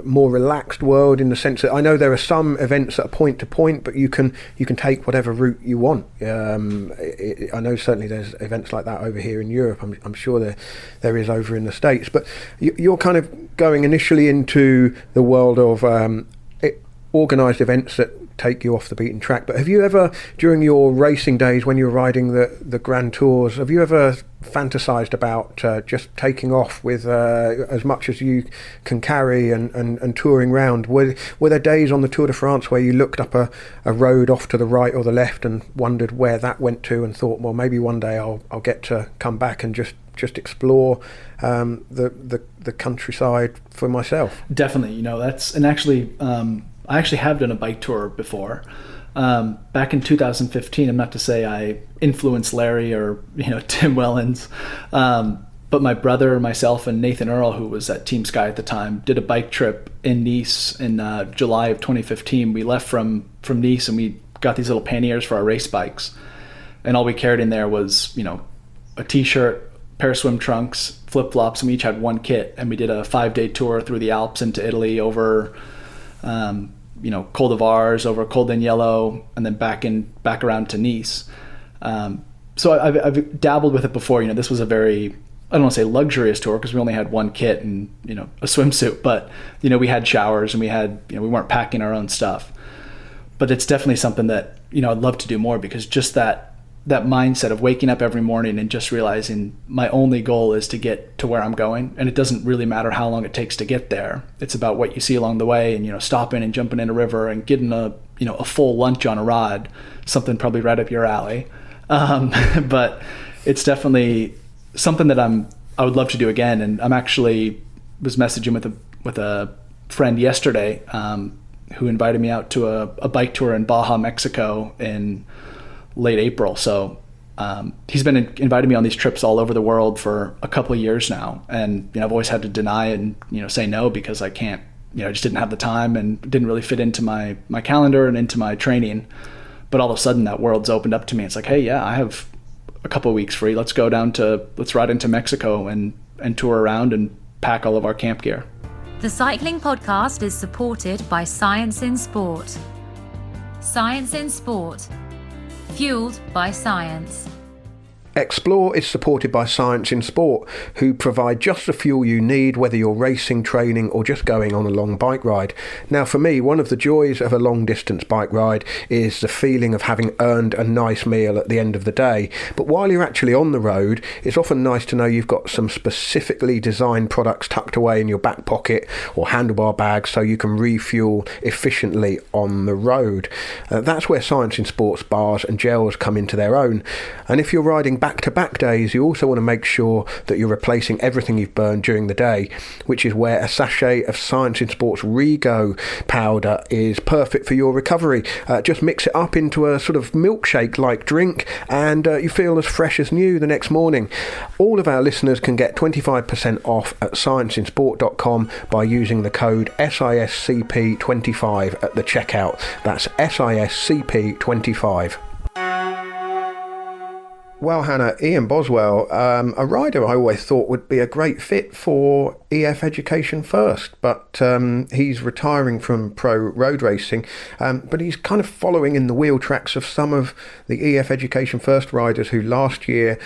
more relaxed world, in the sense that I know there are some events that are point to point, but you can take whatever route you want. I know certainly there's events like that over here in Europe. I'm sure there is over in the States, but you're kind of going initially into the world of organised events that take you off the beaten track. But have you ever, during your racing days when you're riding the Grand Tours, have you ever fantasized about just taking off with as much as you can carry and touring around? Were there days on the Tour de France where you looked up a road off to the right or the left and wondered where that went to, and thought, well, maybe one day I'll get to come back and just explore the countryside for myself? Definitely. I actually have done a bike tour before. Back in 2015, I'm not to say I influenced Larry or Tim Wellens, but my brother, myself, and Nathan Earl, who was at Team Sky at the time, did a bike trip in Nice in July of 2015. We left from Nice, and we got these little panniers for our race bikes, and all we carried in there was a t-shirt, pair of swim trunks, flip-flops, and we each had one kit, and we did a 5-day tour through the Alps into Italy, over Col de Vars, over Col d'Agnello, and then back around to Nice. So I've dabbled with it before. This was a very, I don't want to say luxurious tour, because we only had one kit and a swimsuit, but we had showers, and we had we weren't packing our own stuff. But it's definitely something that I'd love to do more, because just that mindset of waking up every morning and just realizing my only goal is to get to where I'm going, and it doesn't really matter how long it takes to get there. It's about what you see along the way, and stopping and jumping in a river and getting a full lunch on a rod, something probably right up your alley. But it's definitely something that I would love to do again. And I'm actually was messaging with a friend yesterday who invited me out to a bike tour in Baja, Mexico in late April. So he's been inviting me on these trips all over the world for a couple of years now, and I've always had to deny and say no, because I can't, I just didn't have the time and didn't really fit into my calendar and into my training. But all of a sudden that world's opened up to me. It's like, hey, yeah, I have a couple of weeks free. Let's ride into Mexico and tour around and pack all of our camp gear. The Cycling Podcast is supported by Science in Sport. Science in Sport. Fueled by science. Explore is supported by Science in Sport, who provide just the fuel you need, whether you're racing, training, or just going on a long bike ride. Now, for me, one of the joys of a long-distance bike ride is the feeling of having earned a nice meal at the end of the day. But while you're actually on the road, it's often nice to know you've got some specifically designed products tucked away in your back pocket or handlebar bag so you can refuel efficiently on the road. That's where Science in Sport's bars and gels come into their own. And if you're riding back-to-back days, you also want to make sure that you're replacing everything you've burned during the day, which is where a sachet of Science in Sport's Rego powder is perfect for your recovery. Just mix it up into a sort of milkshake-like drink and you feel as fresh as new the next morning. All of our listeners can get 25% off at scienceinsport.com by using the code SISCP25 at the checkout. That's SISCP25. Well, Hannah, Ian Boswell, a rider I always thought would be a great fit for EF Education First, but he's retiring from pro road racing, but he's kind of following in the wheel tracks of some of the EF Education First riders who last year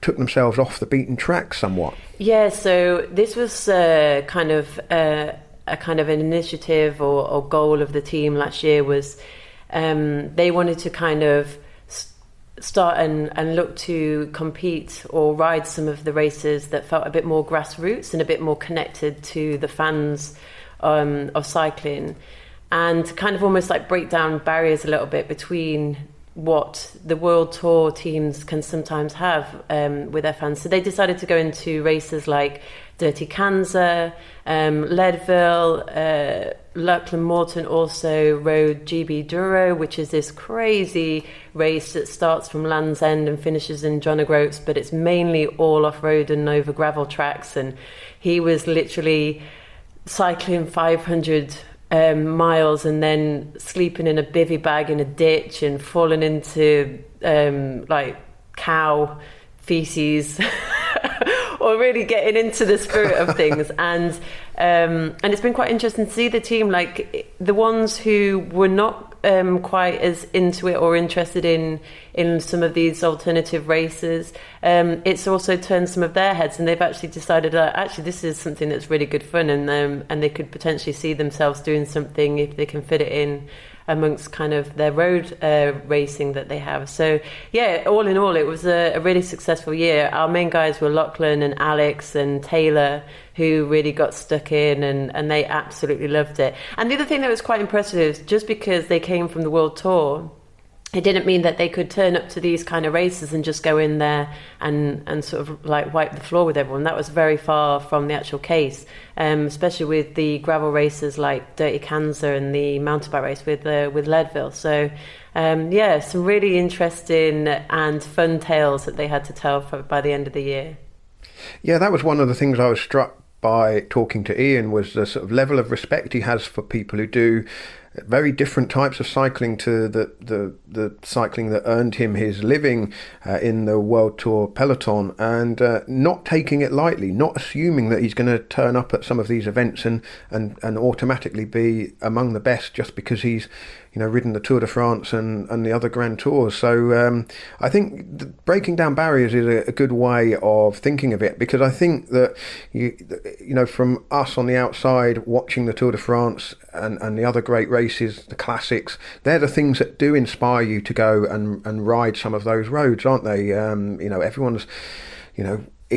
took themselves off the beaten track somewhat. Yeah, so this was kind of an initiative or goal of the team last year was they wanted to kind of start and look to compete or ride some of the races that felt a bit more grassroots and a bit more connected to the fans of cycling, and kind of almost like break down barriers a little bit between what the World Tour teams can sometimes have with their fans. So they decided to go into races like Dirty Kanza, Leadville, Lachlan Morton also rode GB Douro, which is this crazy race that starts from Land's End and finishes in John O'Groats, but it's mainly all off-road and over gravel tracks. And he was literally cycling 500 miles and then sleeping in a bivvy bag in a ditch and falling into like cow feces or really getting into the spirit of things. And it's been quite interesting to see the team, like the ones who were not quite as into it or interested in some of these alternative races. It's also turned some of their heads, and they've actually decided that actually this is something that's really good fun, and they could potentially see themselves doing something if they can fit it in amongst kind of their road racing that they have. So yeah, all in all, it was a really successful year. Our main guys were Lachlan and Alex and Taylor, who really got stuck in and they absolutely loved it. And the other thing that was quite impressive is just because they came from the World Tour, it didn't mean that they could turn up to these kind of races and just go in there and sort of like wipe the floor with everyone. That was very far from the actual case, especially with the gravel races like Dirty Kanza and the mountain bike race with Leadville. So yeah, some really interesting and fun tales that they had to tell by the end of the year. Yeah, that was one of the things I was struck by talking to Ian, was the sort of level of respect he has for people who do very different types of cycling to the cycling that earned him his living in the World Tour peloton, and not taking it lightly, not assuming that he's going to turn up at some of these events and automatically be among the best just because he's ridden the Tour de France and the other Grand Tours. So I think breaking down barriers is a good way of thinking of it, because I think that from us on the outside watching the Tour de France and the other great races, the classics, they're the things that do inspire you to go and ride some of those roads, aren't they? Everyone's,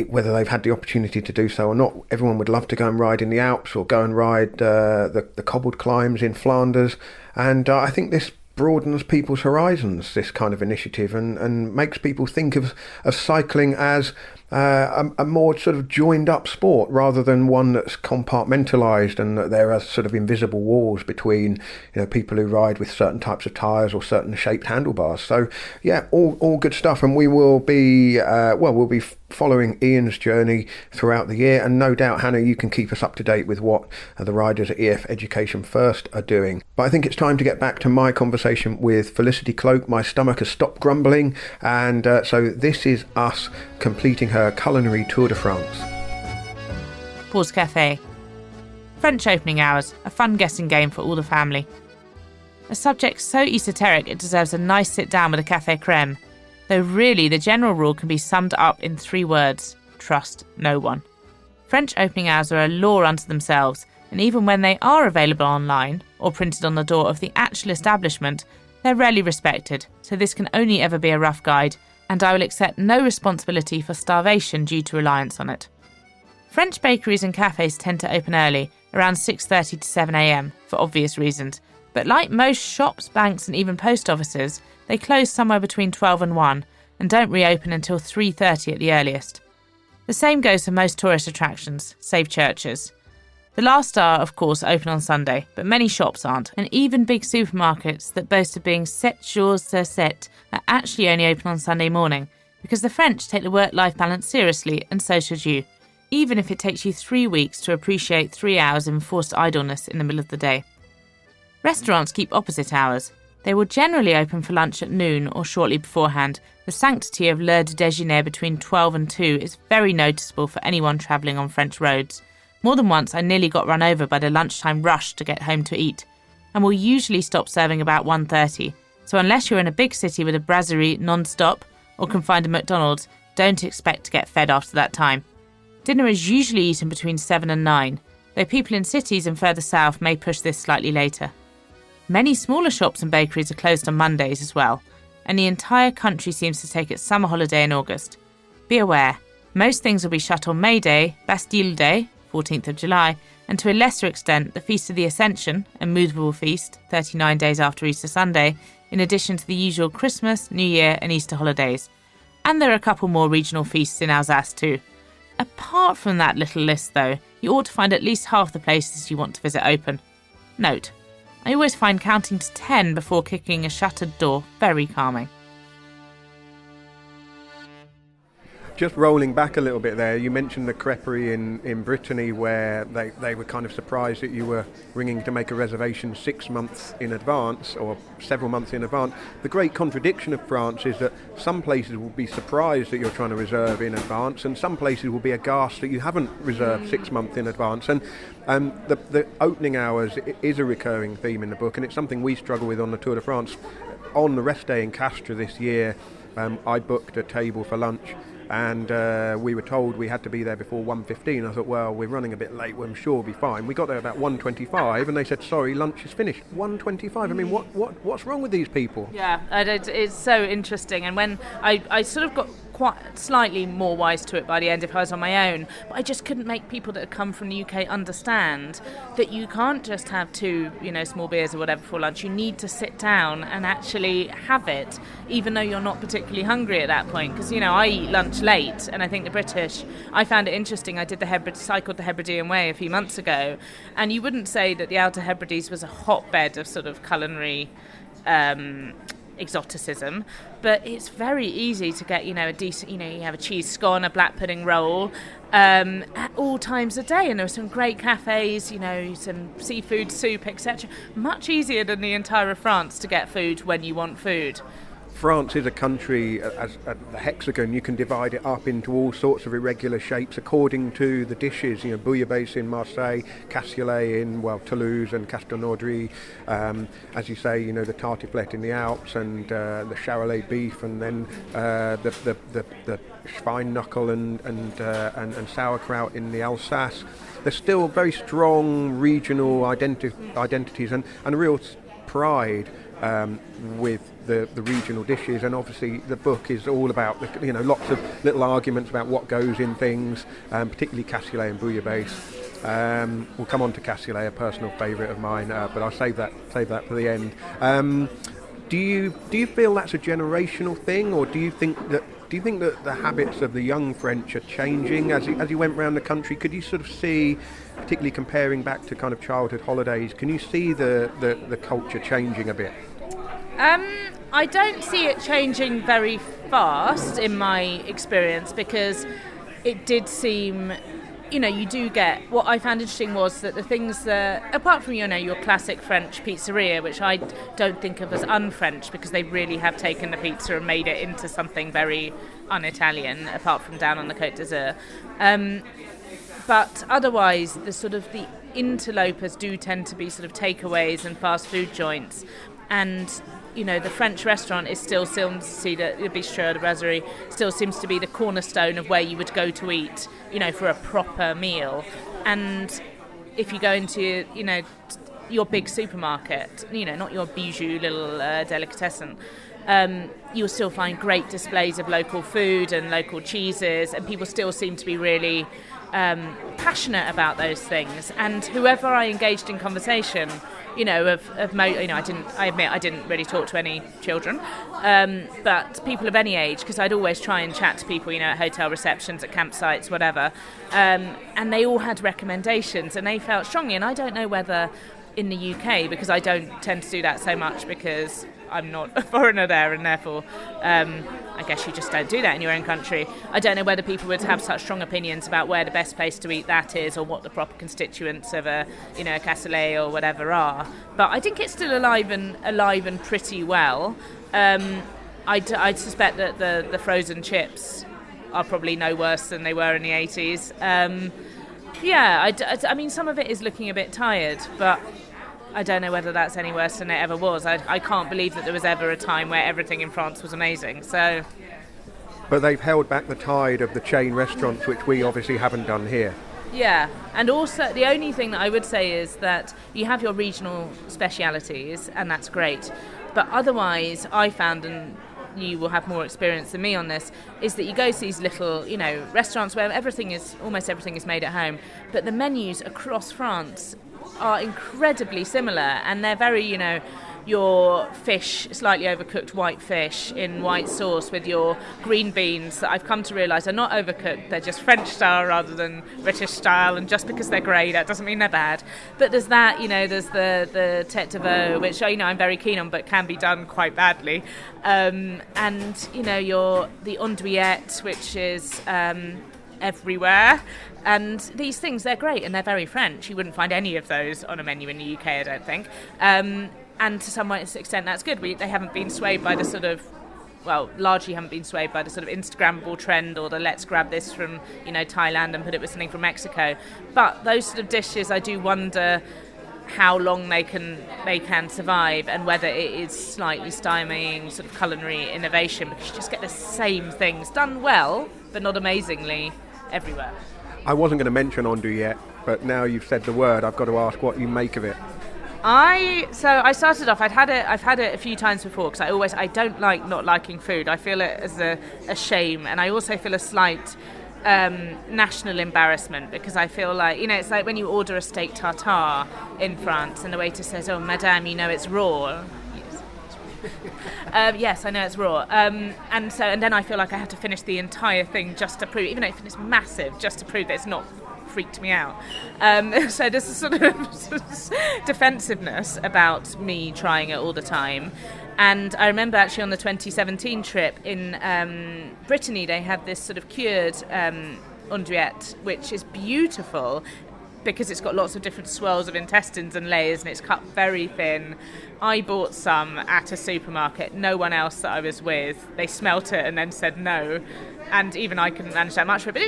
whether they've had the opportunity to do so or not, everyone would love to go and ride in the Alps or go and ride the cobbled climbs in Flanders. And I think this broadens people's horizons, this kind of initiative, and makes people think of cycling as a more sort of joined up sport rather than one that's compartmentalised and that there are sort of invisible walls between people who ride with certain types of tyres or certain shaped handlebars. So yeah, all good stuff, and we will be we'll be following Ian's journey throughout the year, and no doubt, Hannah, you can keep us up to date with what the riders at EF Education First are doing. But I think it's time to get back to my conversation with Felicity Cloake. My stomach has stopped grumbling, and so this is us completing her culinary Tour de France. Pause Cafe. French opening hours, a fun guessing game for all the family. A subject so esoteric it deserves a nice sit down with a café crème. though really the general rule can be summed up in 3 words: trust no one. French opening hours are a law unto themselves, and even when they are available online or printed on the door of the actual establishment, they're rarely respected, so this can only ever be a rough guide, and I will accept no responsibility for starvation due to reliance on it. French bakeries and cafes tend to open early, around 6:30 to 7 a.m, for obvious reasons, but like most shops, banks and even post offices, they close somewhere between 12 and 1 and don't reopen until 3:30 at the earliest. The same goes for most tourist attractions, save churches. The last are, of course, open on Sunday, but many shops aren't, and even big supermarkets that boast of being 7 jours sur 7 are actually only open on Sunday morning, because the French take the work-life balance seriously, and so should you, even if it takes you 3 weeks to appreciate 3 hours of enforced idleness in the middle of the day. Restaurants keep opposite hours. They will generally open for lunch at noon or shortly beforehand. The sanctity of l'heure de déjeuner between 12 and 2 is very noticeable for anyone travelling on French roads. More than once I nearly got run over by the lunchtime rush to get home to eat, and will usually stop serving about 1:30, so unless you're in a big city with a brasserie non-stop or can find a McDonald's, don't expect to get fed after that time. Dinner is usually eaten between 7 and 9, though people in cities and further south may push this slightly later. Many smaller shops and bakeries are closed on Mondays as well, and the entire country seems to take its summer holiday in August. Be aware, most things will be shut on May Day, Bastille Day, 14th of July, and to a lesser extent the Feast of the Ascension, a movable feast, 39 days after Easter Sunday, in addition to the usual Christmas, New Year and Easter holidays. And there are a couple more regional feasts in Alsace too. Apart from that little list though, you ought to find at least half the places you want to visit open. Note, I always find counting to 10 before kicking a shuttered door very calming. Just rolling back a little bit there, you mentioned the creperie in Brittany where they were kind of surprised that you were ringing to make a reservation 6 months in advance or several months in advance. The great contradiction of France is that some places will be surprised that you're trying to reserve in advance, and some places will be aghast that you haven't reserved 6 months in advance. And the opening hours is a recurring theme in the book, and it's something we struggle with on the Tour de France. On the rest day in Castres this year, I booked a table for lunch, and we were told we had to be there before 1:15. I thought, well, we're running a bit late, well, I'm sure we'll be fine. We got there about 1:25 and they said, sorry, lunch is finished. 1:25. I mean, what's wrong with these people? Yeah, it's so interesting. And when I sort of got quite slightly more wise to it by the end if I was on my own, but I just couldn't make people that had come from the UK understand that you can't just have 2 small beers or whatever for lunch. You need to sit down and actually have it, even though you're not particularly hungry at that point, because I eat lunch late, and I think the British, I found it interesting. I cycled the Hebridean Way a few months ago, and you wouldn't say that the Outer Hebrides was a hotbed of sort of culinary exoticism, but it's very easy to get a decent, you have a cheese scone, a black pudding roll at all times of day, and there are some great cafes, some seafood soup, etc. Much easier than the entire of France to get food when you want food. France is a country, as the hexagon, you can divide it up into all sorts of irregular shapes according to the dishes. Bouillabaisse in Marseille, cassoulet in, Toulouse and Castelnaudry, as you say, the tartiflette in the Alps, and the Charolais beef, and then the Schweinknuckle and sauerkraut in the Alsace. There's still very strong regional identities and a real pride with the regional dishes, and obviously the book is all about lots of little arguments about what goes in things, particularly cassoulet and bouillabaisse. We'll come on to cassoulet, a personal favourite of mine, but I'll save that for the end. Do you feel that's a generational thing, or do you think that the habits of the young French are changing as you went around the country? Could you sort of see, particularly comparing back to kind of childhood holidays, can you see the culture changing a bit? I don't see it changing very fast in my experience, because it did seem, you do get, what I found interesting was that the things that, apart from, your classic French pizzeria, which I don't think of as un-French, because they really have taken the pizza and made it into something very un-Italian, apart from down on the Côte d'Azur. But otherwise, the interlopers do tend to be sort of takeaways and fast food joints. And the French restaurant is still seems to see that the bistro, the brasserie, still seems to be the cornerstone of where you would go to eat, for a proper meal. And if you go into, your big supermarket, not your bijou little delicatessen, you'll still find great displays of local food and local cheeses, and people still seem to be really passionate about those things. And whoever I engaged in conversation, I didn't really talk to any children, but people of any age, because I'd always try and chat to people, at hotel receptions, at campsites, whatever, and they all had recommendations, and they felt strongly. And I don't know whether in the UK, because I don't tend to do that so much because I'm not a foreigner there, and therefore I guess you just don't do that in your own country. I don't know whether people would have such strong opinions about where the best place to eat that is, or what the proper constituents of a cassoulet or whatever are. But I think it's still alive and pretty well. I'd suspect that the frozen chips are probably no worse than they were in the 80s. I mean, some of it is looking a bit tired, but I don't know whether that's any worse than it ever was. I can't believe that there was ever a time where everything in France was amazing. So, but they've held back the tide of the chain restaurants, which we obviously haven't done here. Yeah, and also the only thing that I would say is that you have your regional specialities, and that's great. But otherwise, I found, and you will have more experience than me on this, is that you go to these little, restaurants where almost everything is made at home, but the menus across France are incredibly similar, and they're very, your fish, slightly overcooked white fish in white sauce with your green beans that I've come to realise are not overcooked, they're just French style rather than British style, and just because they're grey that doesn't mean they're bad. But there's that, there's the tête de veau, which I'm very keen on but can be done quite badly, and the andouillette, which is everywhere. And these things, they're great and they're very French. You wouldn't find any of those on a menu in the UK, I don't think. And to some extent, that's good. They haven't been swayed by the largely haven't been swayed by the sort of Instagrammable trend, or the let's grab this from, Thailand and put it with something from Mexico. But those sort of dishes, I do wonder how long they can survive, and whether it is slightly stymieing sort of culinary innovation, because you just get the same things done well, but not amazingly everywhere. I wasn't going to mention andouillette, but now you've said the word, I've got to ask what you make of it. I started off, I've had it a few times before, because I don't like not liking food. I feel it as a shame, and I also feel a slight national embarrassment, because I feel like, it's like when you order a steak tartare in France and the waiter says, "Oh, madame, it's raw." Yes, I know it's raw, and then I feel like I have to finish the entire thing just to prove, even though it's massive, just to prove that it's not freaked me out. So there's a sort of defensiveness about me trying it all the time. And I remember actually on the 2017 trip in Brittany, they had this sort of cured andouillette, which is beautiful, because it's got lots of different swirls of intestines and layers, and it's cut very thin. I bought some at a supermarket. No one else that I was with, they smelt it and then said no. And even I couldn't manage that much of it. But,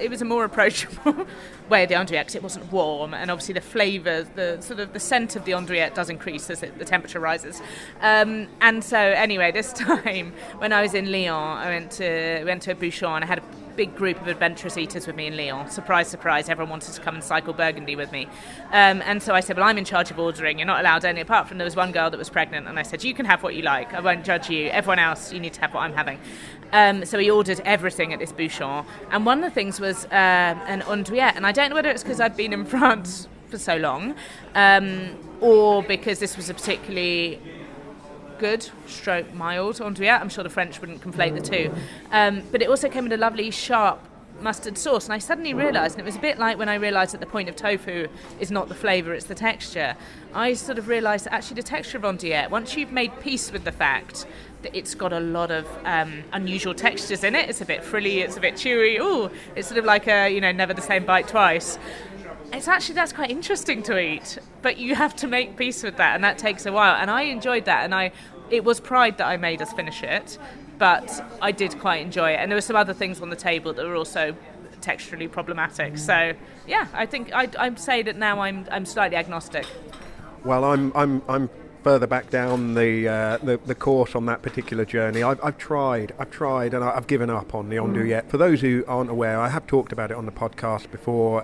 it was a more approachable way of the andouillette, because it wasn't warm. And obviously the flavour, the sort of the scent of the andouillette does increase as the temperature rises. And so anyway, this time when I was in Lyon, I went to a bouchon, and I had a big group of adventurous eaters with me in Lyon. Surprise, surprise, everyone wanted to come and cycle Burgundy with me. And so I said, well, I'm in charge of ordering. You're not allowed any, apart from there was one girl that was pregnant, and I said, you can have what you like. I won't judge you. Everyone else, you need to have what I'm having. So we ordered everything at this bouchon. And one of the things was an andouillette. And I don't know whether it's because I've been in France for so long, or because this was a particularly good, stroke mild andouillette. I'm sure the French wouldn't conflate the two. But it also came with a lovely sharp mustard sauce, and I suddenly realised, and it was a bit like when I realised that the point of tofu is not the flavour, it's the texture. I sort of realised that actually the texture of andouillette, once you've made peace with the fact that it's got a lot of unusual textures in it, it's a bit frilly, it's a bit chewy, it's sort of like a, never the same bite twice. That's quite interesting to eat, but you have to make peace with that, and that takes a while. And I enjoyed that, and it was pride that I made us finish it, but I did quite enjoy it. And there were some other things on the table that were also texturally problematic. So yeah, I think I'd say that now I'm slightly agnostic. Well, I'm further back down the course on that particular journey. I've tried, and I've given up on the andouillette. For those who aren't aware, I have talked about it on the podcast before.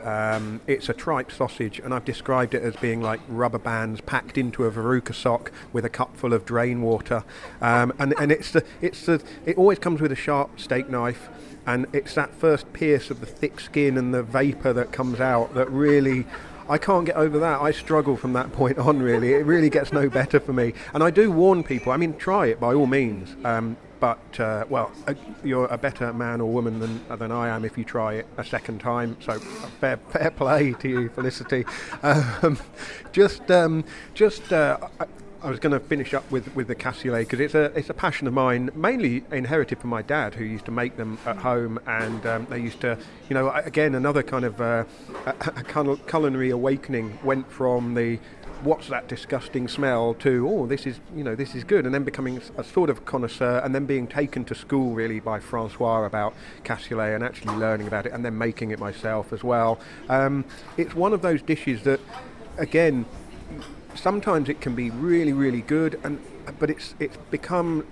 It's a tripe sausage, and I've described it as being like rubber bands packed into a veruca sock with a cup full of drain water. And it always comes with a sharp steak knife. And it's that first pierce of the thick skin and the vapour that comes out that really, I can't get over that. I struggle from that point on, really. It really gets no better for me. And I do warn people, I mean, try it by all means. You're a better man or woman than I am if you try it a second time. So fair play to you, Felicity. I was going to finish up with the cassoulet because it's a passion of mine, mainly inherited from my dad, who used to make them at home, and they used to, again, another kind of a culinary awakening went from the what's that disgusting smell to this is good, and then becoming a sort of connoisseur, and then being taken to school really by Francois about cassoulet and actually learning about it and then making it myself as well. It's one of those dishes that, again, sometimes it can be really, really good, but it's become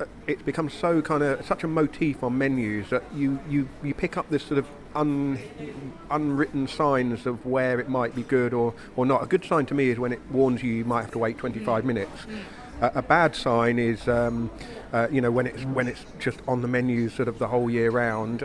so kind of such a motif on menus that you pick up this sort of unwritten signs of where it might be good or not. A good sign to me is when it warns you might have to wait 25 minutes. A bad sign is when it's just on the menu sort of the whole year round.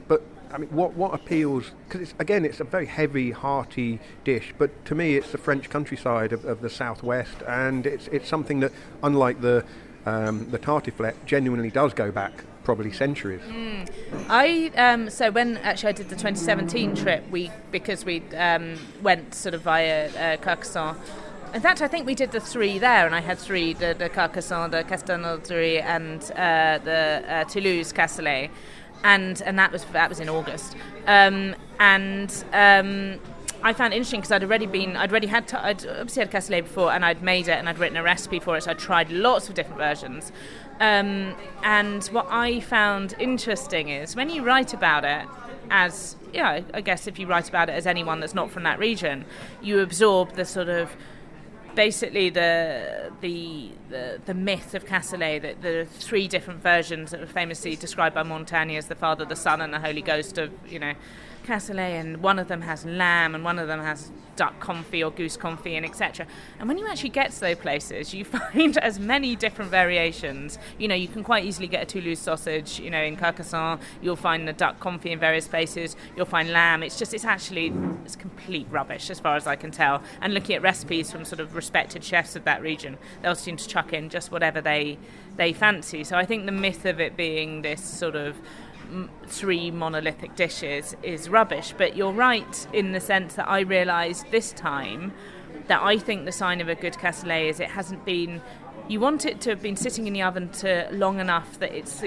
But I mean, what appeals? Because it's a very heavy, hearty dish. But to me, it's the French countryside of the southwest, and it's something that, unlike the tartiflette, genuinely does go back probably centuries. So when actually I did the 2017 trip, because we went sort of via Carcassonne. In fact, I think we did the three there, and I had three: the Carcassonne, the Castelnaudary, and the Toulouse cassoulet. And that was in August, I found it interesting because I'd obviously had cassoulet before, and I'd made it and I'd written a recipe for it, so I tried lots of different versions. And what I found interesting is when you write about it as, I guess if you write about it as anyone that's not from that region, you absorb the sort of basically the myth of cassoulet, that the three different versions that were famously described by Montaigne as the Father, the Son, and the Holy Ghost of cassoulet, and one of them has lamb, and one of them has duck confit or goose confit, and etc. And when you actually get to those places, you find as many different variations. You can quite easily get a Toulouse sausage, in Carcassonne. You'll find the duck confit in various places. You'll find lamb. It's complete rubbish as far as I can tell. And looking at recipes from sort of respected chefs of that region, they'll seem to chuck in just whatever they fancy. So I think the myth of it being this sort of three monolithic dishes is rubbish, but you're right in the sense that I realised this time that I think the sign of a good cassoulet is it hasn't been, you want it to have been sitting in the oven long enough that it's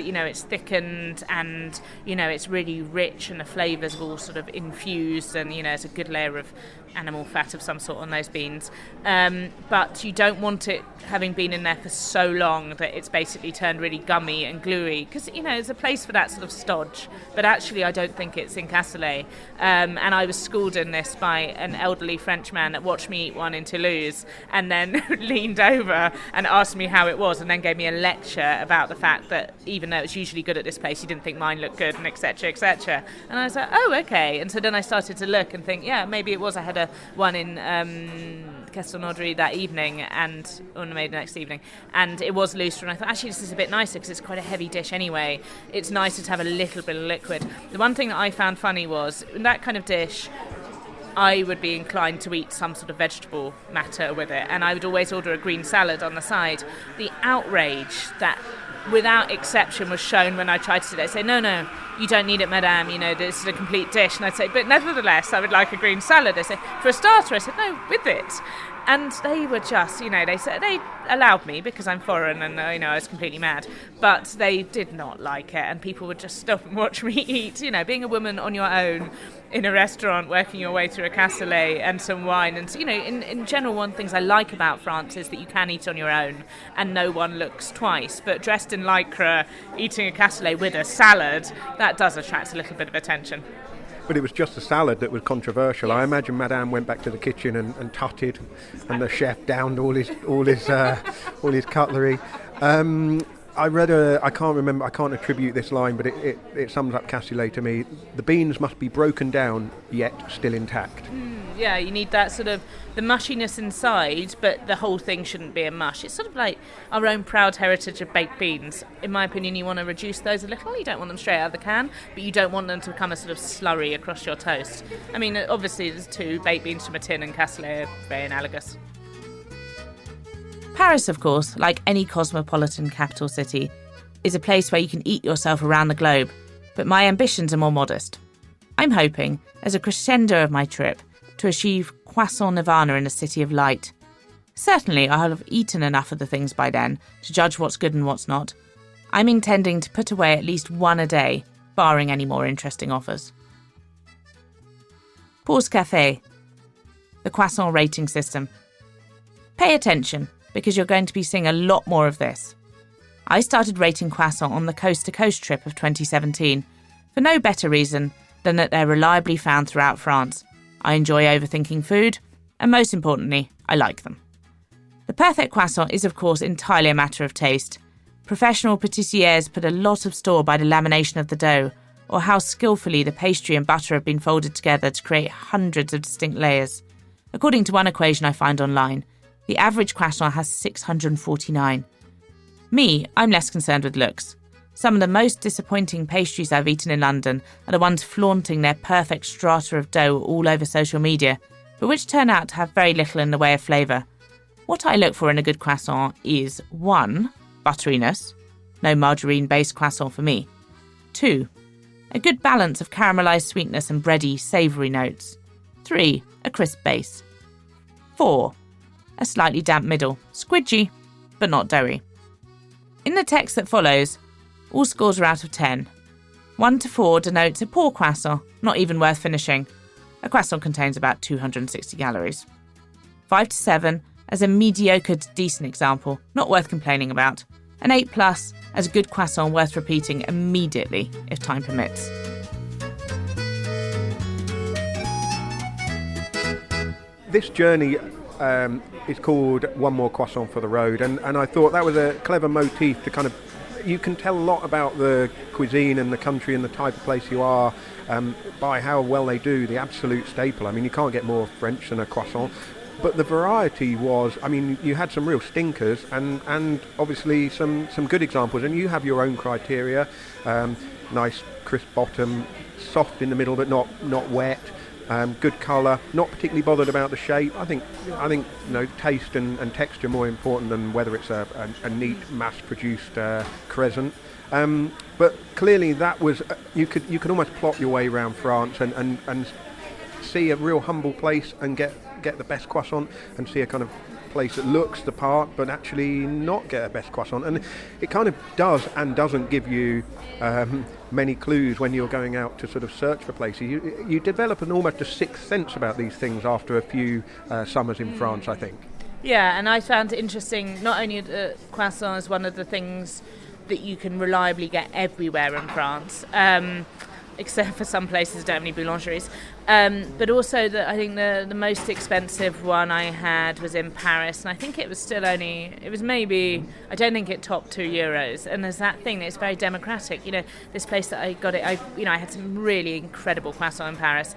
thickened, and it's really rich, and the flavours have all sort of infused, and it's a good layer of animal fat of some sort on those beans, but you don't want it having been in there for so long that it's basically turned really gummy and gluey, because there's a place for that sort of stodge, but actually I don't think it's in cassoulet. And I was schooled in this by an elderly French man that watched me eat one in Toulouse and then leaned over and asked me how it was, and then gave me a lecture about the fact that even though it's usually good at this place, he didn't think mine looked good, and etc. And I was like, oh, okay. And so then I started to look and think, maybe it was. I had one in Castelnaudary that evening, and made the next evening, and it was looser, and I thought actually this is a bit nicer because it's quite a heavy dish anyway. It's nicer to have a little bit of liquid. The one thing that I found funny was in that kind of dish, I would be inclined to eat some sort of vegetable matter with it, and I would always order a green salad on the side. The outrage that without exception was shown when I tried to do it. I'd say, no, you don't need it, madame, this is a complete dish. And I'd say, but nevertheless, I would like a green salad. They say, for a starter. I said, no, with it. And they were just, they said, they allowed me because I'm foreign and, I was completely mad. But they did not like it, and people would just stop and watch me eat. Being a woman on your own in a restaurant, working your way through a cassoulet and some wine. And, in general, one of the things I like about France is that you can eat on your own and no one looks twice. But dressed in lycra, eating a cassoulet with a salad, that does attract a little bit of attention. But it was just the salad that was controversial. Yes. I imagine Madame went back to the kitchen and tutted, and the chef downed all his cutlery. I read I can't remember, I can't attribute this line, but it sums up cassoulet to me. The beans must be broken down, yet still intact. Yeah, you need that sort of the mushiness inside, but the whole thing shouldn't be a mush. It's sort of like our own proud heritage of baked beans. In my opinion, you want to reduce those a little. You don't want them straight out of the can, but you don't want them to become a sort of slurry across your toast. I mean, obviously there's two, baked beans from a tin and cassoulet are very analogous. Paris, of course, like any cosmopolitan capital city, is a place where you can eat yourself around the globe, but my ambitions are more modest. I'm hoping, as a crescendo of my trip, to achieve croissant nirvana in a city of light. Certainly I'll have eaten enough of the things by then to judge what's good and what's not. I'm intending to put away at least one a day, barring any more interesting offers. Pause Café, the croissant rating system. Pay attention, because you're going to be seeing a lot more of this. I started rating croissant on the Coast to Coast trip of 2017, for no better reason than that they're reliably found throughout France. I enjoy overthinking food, and most importantly, I like them. The perfect croissant is, of course, entirely a matter of taste. Professional pâtissiers put a lot of store by the lamination of the dough, or how skillfully the pastry and butter have been folded together to create hundreds of distinct layers. According to one equation I find online, the average croissant has 649. Me, I'm less concerned with looks. Some of the most disappointing pastries I've eaten in London are the ones flaunting their perfect strata of dough all over social media, but which turn out to have very little in the way of flavour. What I look for in a good croissant is 1. Butteriness. No margarine-based croissant for me. 2. A good balance of caramelised sweetness and bready, savoury notes. 3. A crisp base. 4. A slightly damp middle. Squidgy, but not doughy. In the text that follows, all scores are out of 10. 1 to 4 denotes a poor croissant, not even worth finishing. A croissant contains about 260 calories. 5 to 7 as a mediocre to decent example, not worth complaining about. An 8 plus as a good croissant worth repeating immediately if time permits. This journey is called One More Croissant for the Road, and I thought that was a clever motif to kind of, you can tell a lot about the cuisine and the country and the type of place you are by how well they do the absolute staple. I mean, you can't get more French than a croissant, but the variety was, I mean, you had some real stinkers and obviously some good examples, and you have your own criteria. Nice crisp bottom, soft in the middle but not wet. Good colour, not particularly bothered about the shape. I think you know, taste and texture more important than whether it's a neat mass-produced crescent. But clearly that was you could almost plot your way around France and see a real humble place and get the best croissant, and see a kind of place that looks the part but actually not get a best croissant. And it kind of does and doesn't give you many clues when you're going out to sort of search for places. You develop almost a sixth sense about these things after a few summers in France, I think. Yeah, and I found it interesting, not only the croissant is one of the things that you can reliably get everywhere in France, except for some places that don't have any boulangeries. But also, I think the most expensive one I had was in Paris, and I think it was maybe, I don't think it topped €2. And there's that thing that it's very democratic. You know, this place that I got it, I had some really incredible croissants in Paris,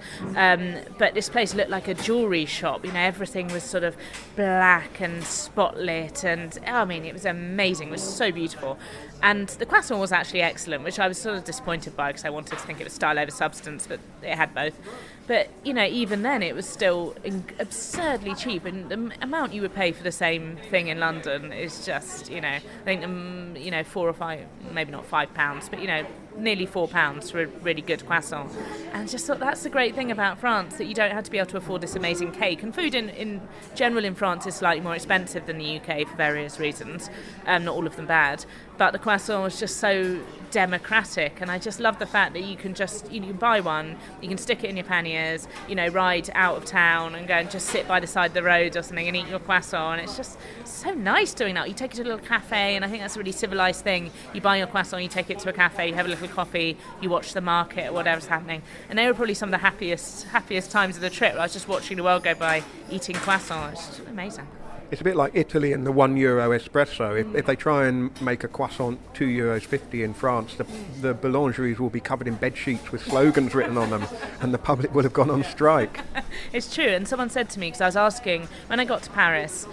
but this place looked like a jewellery shop. You know, everything was sort of black and spotlit, and I mean, it was amazing. It was so beautiful. And the croissant was actually excellent, which I was sort of disappointed by because I wanted to think it was style over substance, but it had both. But, you know, even then it was still absurdly cheap, and the amount you would pay for the same thing in London is just, you know, I think, you know, 4 or 5, maybe not £5, but, you know, nearly £4 for a really good croissant. And I just thought that's the great thing about France, that you don't have to be able to afford this amazing cake. And food in general in France is slightly more expensive than the UK for various reasons, not all of them bad. But the croissant was just so democratic, and I just love the fact that you can just, you can buy one, you can stick it in your panniers, you know, ride out of town and go and just sit by the side of the road or something and eat your croissant. And it's just so nice doing that. You take it to a little cafe, and I think that's a really civilised thing. You buy your croissant, you take it to a cafe, you have a little local coffee, you watch the market, whatever's happening. And they were probably some of the happiest times of the trip. I was just watching the world go by, eating croissants. It's just amazing. It's a bit like Italy and the €1 espresso. If they try and make a croissant €2.50 in France, the boulangeries will be covered in bed sheets with slogans written on them, and the public will have gone on strike. It's true. And someone said to me, because I was asking, when I got to Paris,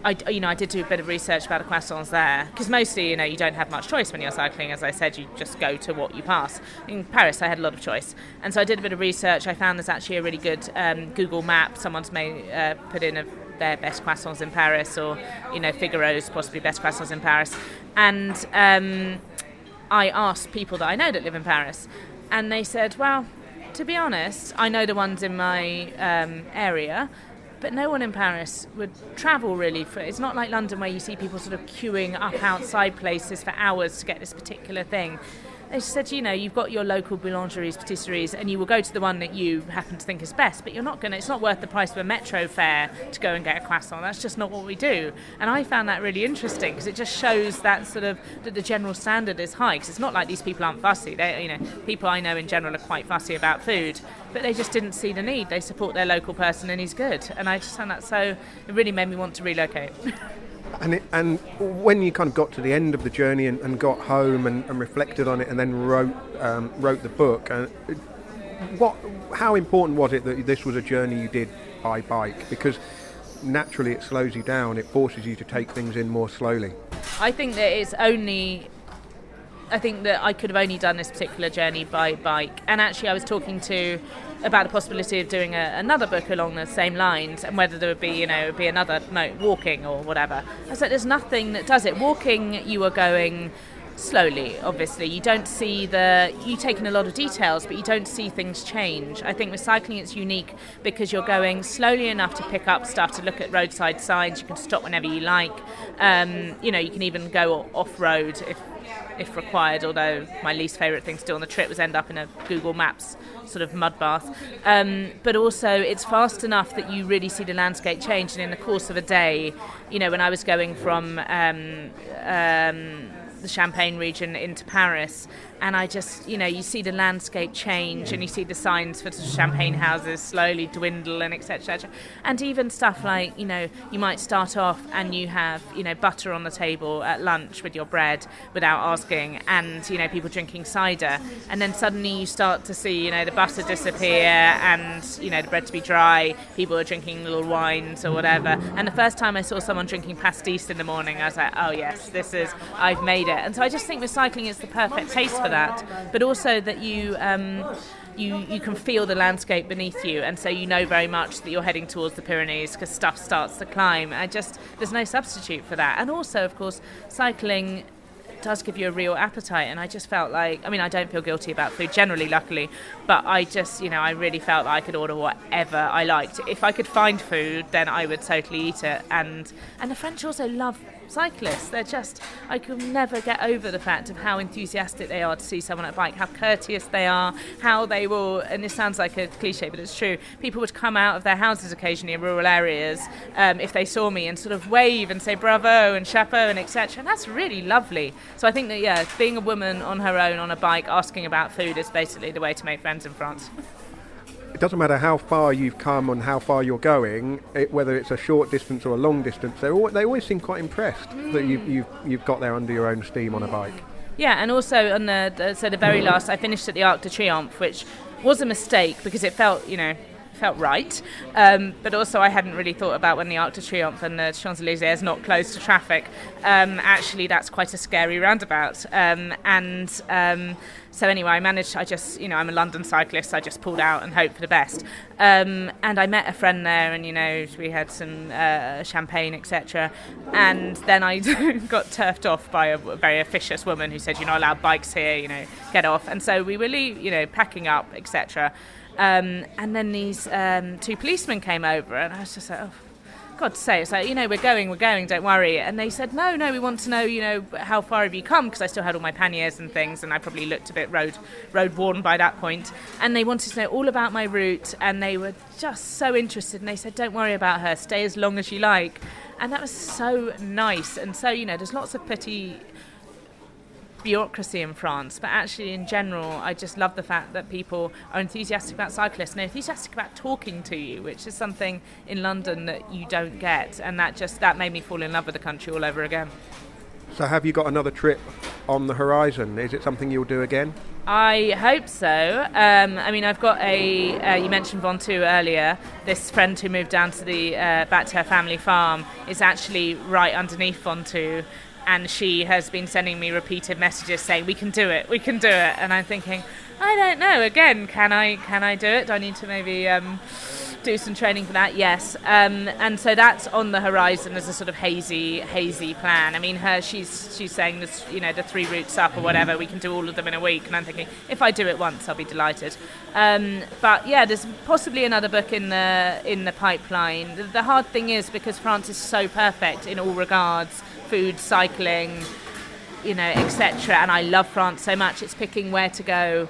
I did do a bit of research about the croissants there, because mostly, you don't have much choice when you're cycling. As I said, you just go to what you pass. In Paris, I had a lot of choice. And so I did a bit of research. I found there's actually a really good Google map. Someone's put in their best croissants in Paris, or, Figaro's possibly best croissants in Paris. And I asked people that I know that live in Paris, and they said, well, to be honest, I know the ones in my area, but no one in Paris would travel really for. It's not like London where you see people sort of queuing up outside places for hours to get this particular thing. They said, you've got your local boulangeries, patisseries, and you will go to the one that you happen to think is best, but it's not worth the price of a metro fare to go and get a croissant. That's just not what we do. And I found that really interesting, because it just shows that that the general standard is high, because it's not like these people aren't fussy. People I know in general are quite fussy about food, but they just didn't see the need. They support their local person and he's good. And I just found that it really made me want to relocate. And when you kind of got to the end of the journey and got home and reflected on it and then wrote the book, how important was it that this was a journey you did by bike? Because naturally it slows you down, it forces you to take things in more slowly. I think that I could have only done this particular journey by bike. And actually I was talking about the possibility of doing another book along the same lines, and whether there would be, another walking or whatever. I said, there's nothing that does it. Walking, you are going slowly, obviously. You don't see you take in a lot of details, but you don't see things change. I think with cycling it's unique because you're going slowly enough to pick up stuff, to look at roadside signs. You can stop whenever you like. You can even go off-road if required, although my least favourite thing to do on the trip was end up in a Google Maps sort of mud bath. But also it's fast enough that you really see the landscape change, and in the course of a day, when I was going from the Champagne region into Paris, and I just, you see the landscape change, and you see the signs for champagne houses slowly dwindle, and etc. And even stuff like, you might start off and you have, butter on the table at lunch with your bread without asking, and, people drinking cider, and then suddenly you start to see, the butter disappear and, the bread to be dry, people are drinking little wines or whatever. And the first time I saw someone drinking pastis in the morning, I was like, oh yes, I've made it. And so I just think with cycling it's the perfect pace for that, but also that you can feel the landscape beneath you, and so very much that you're heading towards the Pyrenees because stuff starts to climb. There's no substitute for that. And also, of course, cycling does give you a real appetite, and I just felt like, I don't feel guilty about food generally, luckily, but I just, I really felt that I could order whatever I liked. If I could find food, then I would totally eat it. And the French also love cyclists. I could never get over the fact of how enthusiastic they are to see someone at a bike, how courteous they are, how they will, and this sounds like a cliche, but it's true, people would come out of their houses occasionally in rural areas if they saw me and sort of wave and say bravo and chapeau and etc. And that's really lovely. So I think that, being a woman on her own on a bike asking about food is basically the way to make friends in France. It doesn't matter how far you've come and how far you're going, whether it's a short distance or a long distance, they always seem quite impressed that you've got there under your own steam on a bike. Yeah, and also on the very last, I finished at the Arc de Triomphe, which was a mistake because it felt right, but also I hadn't really thought about when the Arc de Triomphe and the Champs-Élysées is not closed to traffic. Actually, that's quite a scary roundabout, so anyway, I managed, I'm a London cyclist, so I just pulled out and hoped for the best. And I met a friend there, and, we had some champagne, etc. And then I got turfed off by a very officious woman who said, you're not allowed bikes here, get off. And so we were, packing up, etc. And then these two policemen came over, and I was just like, oh, God's sake, it's like, we're going, don't worry. And they said, no, we want to know, how far have you come? Because I still had all my panniers and things, and I probably looked a bit road worn by that point. And they wanted to know all about my route, and they were just so interested. And they said, don't worry about her, stay as long as you like. And that was so nice. And so, there's lots of petty bureaucracy in France, but actually in general I just love the fact that people are enthusiastic about cyclists and enthusiastic about talking to you, which is something in London that you don't get, and that made me fall in love with the country all over again. So have you got another trip on the horizon? Is it something you'll do again? I hope so. I've got you mentioned Ventoux earlier. This friend who moved down to back to her family farm is actually right underneath Ventoux, and she has been sending me repeated messages saying, we can do it. And I'm thinking, I don't know, again, can I do it? Do I need to maybe do some training for that? Yes. And so that's on the horizon as a sort of hazy plan. I mean, she's saying this, the 3 routes up or whatever, we can do all of them in a week. And I'm thinking, if I do it once, I'll be delighted. But yeah, there's possibly another book in the pipeline. The hard thing is, because France is so perfect in all regards, food, cycling, etc. And I love France so much, it's picking where to go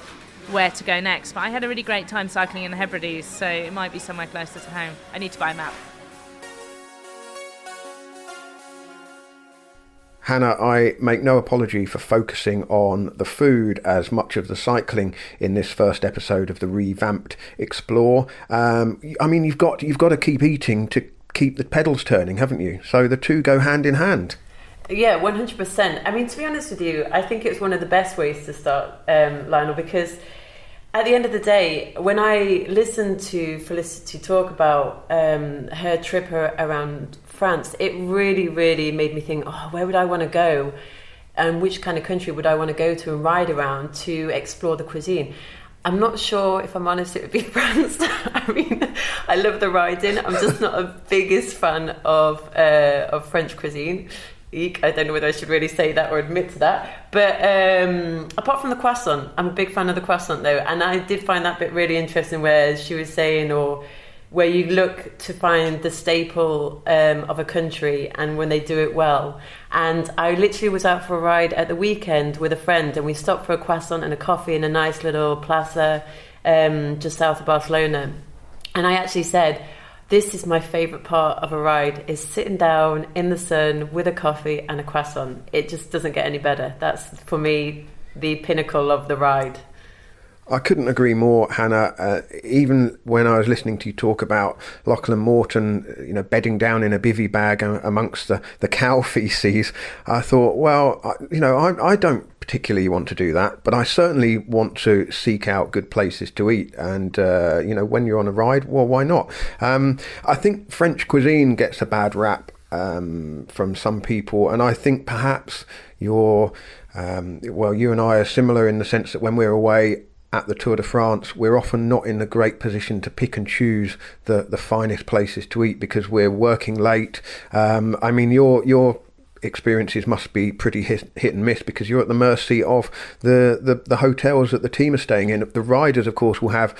next. But I had a really great time cycling in the Hebrides, so it might be somewhere closer to home. I need to buy a map. Hannah, I make no apology for focusing on the food as much of the cycling in this first episode of the revamped Explore. You've got to keep eating to keep the pedals turning, haven't you? So the two go hand in hand. Yeah, 100%. I mean, to be honest with you, I think it's one of the best ways to start, Lionel, because at the end of the day, when I listened to Felicity talk about her trip around France, it really, really made me think, where would I want to go? And which kind of country would I want to go to and ride around to explore the cuisine? I'm not sure, if I'm honest, it would be France. I mean, I love the riding. I'm just not a biggest fan of French cuisine. Eek, I don't know whether I should really say that or admit to that. But apart from the croissant, I'm a big fan of the croissant though. And I did find that bit really interesting where she was saying, or where you look to find the staple of a country and when they do it well. And I literally was out for a ride at the weekend with a friend, and we stopped for a croissant and a coffee in a nice little plaza just south of Barcelona. And I actually said, this is my favourite part of a ride, is sitting down in the sun with a coffee and a croissant. It just doesn't get any better. That's, for me, the pinnacle of the ride. I couldn't agree more, Hannah. Even when I was listening to you talk about Lachlan Morton, bedding down in a bivvy bag amongst the cow feces, I thought, well, I don't particularly want to do that, but I certainly want to seek out good places to eat. And, when you're on a ride, well, why not? I think French cuisine gets a bad rap from some people, and I think perhaps you and I are similar in the sense that when we're away at the Tour de France, we're often not in a great position to pick and choose the finest places to eat because we're working late. Your experiences must be pretty hit and miss because you're at the mercy of the hotels that the team are staying in. The riders, of course, will have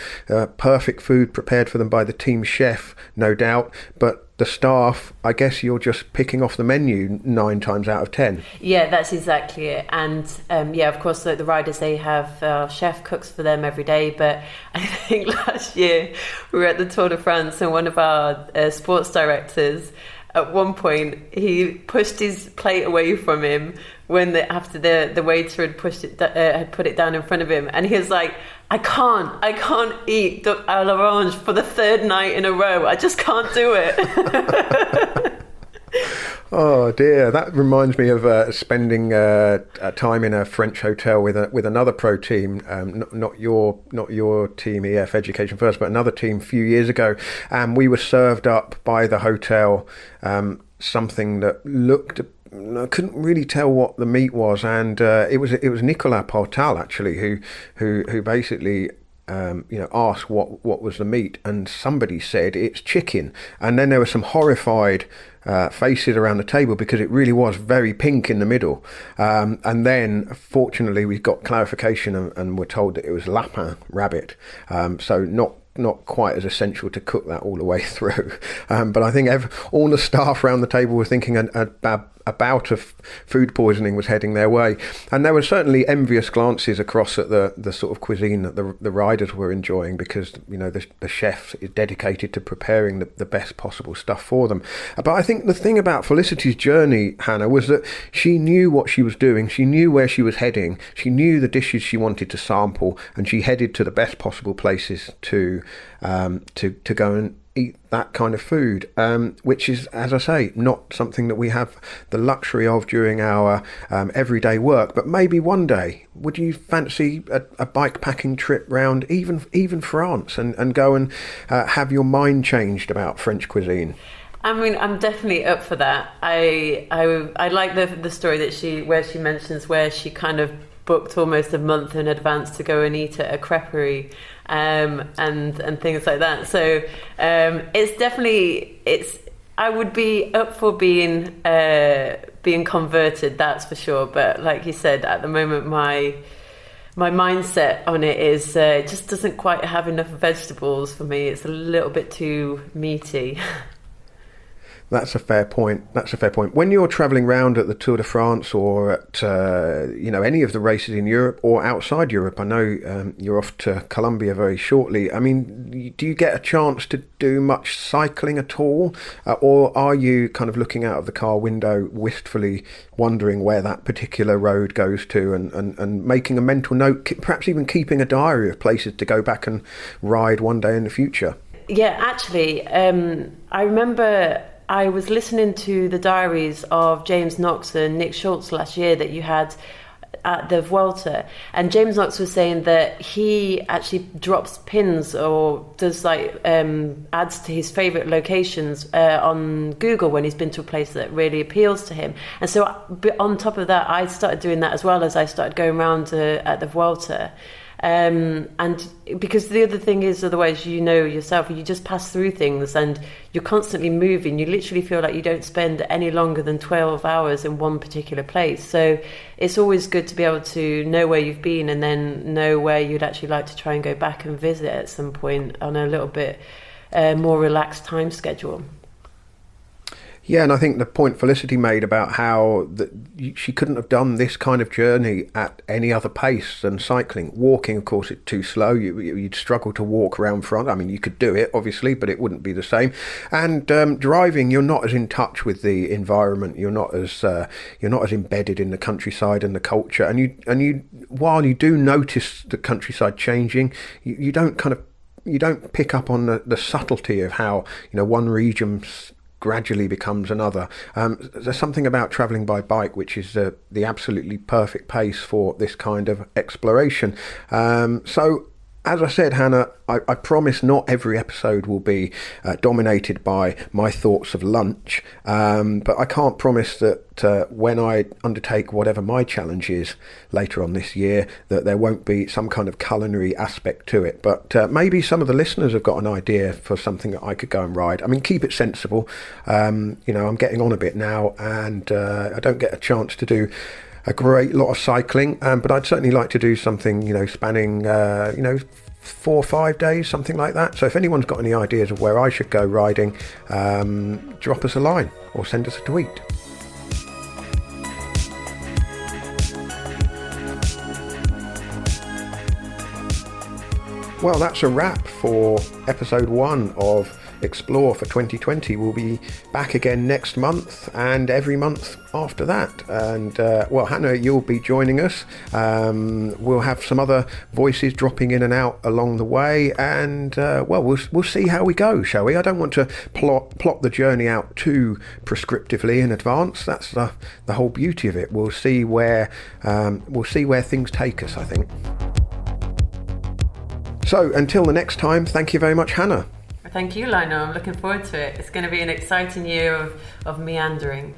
perfect food prepared for them by the team chef, no doubt, but the staff, I guess you're just picking off the menu 9 times out of 10. Yeah, that's exactly it. And of course, the riders, they have chef cooks for them every day. But I think last year we were at the Tour de France, and one of our sports directors, at one point, he pushed his plate away from him after the waiter had put it down in front of him, and he was like, I can't eat duck à l'orange for the 3rd night in a row. I just can't do it. Oh dear, that reminds me of spending time in a French hotel with another pro team, not your team EF Education First, but another team a few years ago, and we were served up by the hotel something that looked, I couldn't really tell what the meat was, and it was Nicolas Portal actually who basically asked what was the meat, and somebody said it's chicken, and then there were some horrified faces around the table because it really was very pink in the middle, and then fortunately we got clarification and were told that it was lapin, rabbit, so not quite as essential to cook that all the way through. But I think all the staff around the table were thinking a bout of food poisoning was heading their way, and there were certainly envious glances across at the sort of cuisine that the riders were enjoying, because the chef is dedicated to preparing the best possible stuff for them. But I think the thing about Felicity's journey, Hannah, was that she knew what she was doing, she knew where she was heading, she knew the dishes she wanted to sample, and she headed to the best possible places to go and eat that kind of food, which is, as I say, not something that we have the luxury of during our everyday work. But maybe one day, would you fancy a bike packing trip round even France and go and have your mind changed about French cuisine? I mean, I'm definitely up for that. I like the story where she mentions where she kind of booked almost a month in advance to go and eat at a creperie, and things like that. So I would be up for being converted, that's for sure. But like you said, at the moment my mindset on it is it just doesn't quite have enough vegetables for me. It's a little bit too meaty. That's a fair point. When you're travelling around at the Tour de France or at any of the races in Europe or outside Europe, I know you're off to Colombia very shortly. I mean, do you get a chance to do much cycling at all, or are you kind of looking out of the car window wistfully, wondering where that particular road goes to, and making a mental note, perhaps even keeping a diary of places to go back and ride one day in the future? Yeah, actually, I remember I was listening to the diaries of James Knox and Nick Schultz last year that you had at the Vuelta, and James Knox was saying that he actually drops pins or does adds to his favourite locations on Google when he's been to a place that really appeals to him. And so on top of that, I started doing that as well as I started going around at the Vuelta. And because the other thing is, otherwise, yourself, you just pass through things and you're constantly moving. You literally feel like you don't spend any longer than 12 hours in one particular place. So it's always good to be able to know where you've been and then know where you'd actually like to try and go back and visit at some point on a little bit more relaxed time schedule. Yeah, and I think the point Felicity made about how she couldn't have done this kind of journey at any other pace than cycling. Walking, of course, it's too slow. You'd struggle to walk around front. I mean, you could do it, obviously, but it wouldn't be the same. And driving, you're not as in touch with the environment. You're not as embedded in the countryside and the culture. And you, while you do notice the countryside changing, you don't pick up on the subtlety of how one region gradually becomes another. There's something about travelling by bike which is the absolutely perfect pace for this kind of exploration. So as I said, Hannah, I promise not every episode will be dominated by my thoughts of lunch, but I can't promise that when I undertake whatever my challenge is later on this year, that there won't be some kind of culinary aspect to it. But maybe some of the listeners have got an idea for something that I could go and ride. I mean, keep it sensible. I'm getting on a bit now, and I don't get a chance to do a great lot of cycling, but I'd certainly like to do something, spanning, 4 or 5 days, something like that. So if anyone's got any ideas of where I should go riding, drop us a line or send us a tweet. Well, that's a wrap for episode 1 of Explore for 2020. We'll be back again next month and every month after that. And Hannah, you'll be joining us. We'll have some other voices dropping in and out along the way, and we'll see how we go, shall we? I don't want to plot the journey out too prescriptively in advance. That's the whole beauty of it. We'll see where things take us, I think. So until the next time, thank you very much, Hannah. Thank you, Lionel. I'm looking forward to it. It's going to be an exciting year of meandering.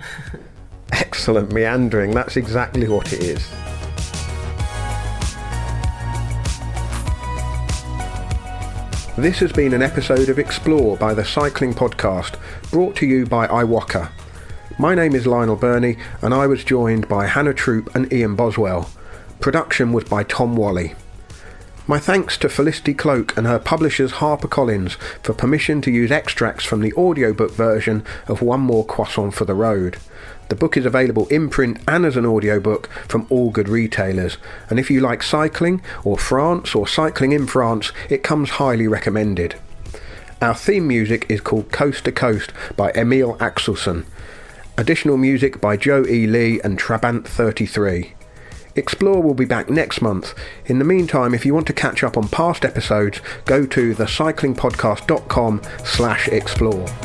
Excellent, meandering. That's exactly what it is. This has been an episode of Explore by the Cycling Podcast, brought to you by iWalker. My name is Lionel Birnie, and I was joined by Hannah Troop and Ian Boswell. Production was by Tom Wally. My thanks to Felicity Cloake and her publishers HarperCollins for permission to use extracts from the audiobook version of One More Croissant for the Road. The book is available in print and as an audiobook from all good retailers, and if you like cycling, or France, or cycling in France, it comes highly recommended. Our theme music is called Coast to Coast by Emil Axelson. Additional music by Joe E. Lee and Trabant33. Explore will be back next month. In the meantime, if you want to catch up on past episodes, go to thecyclingpodcast.com/explore.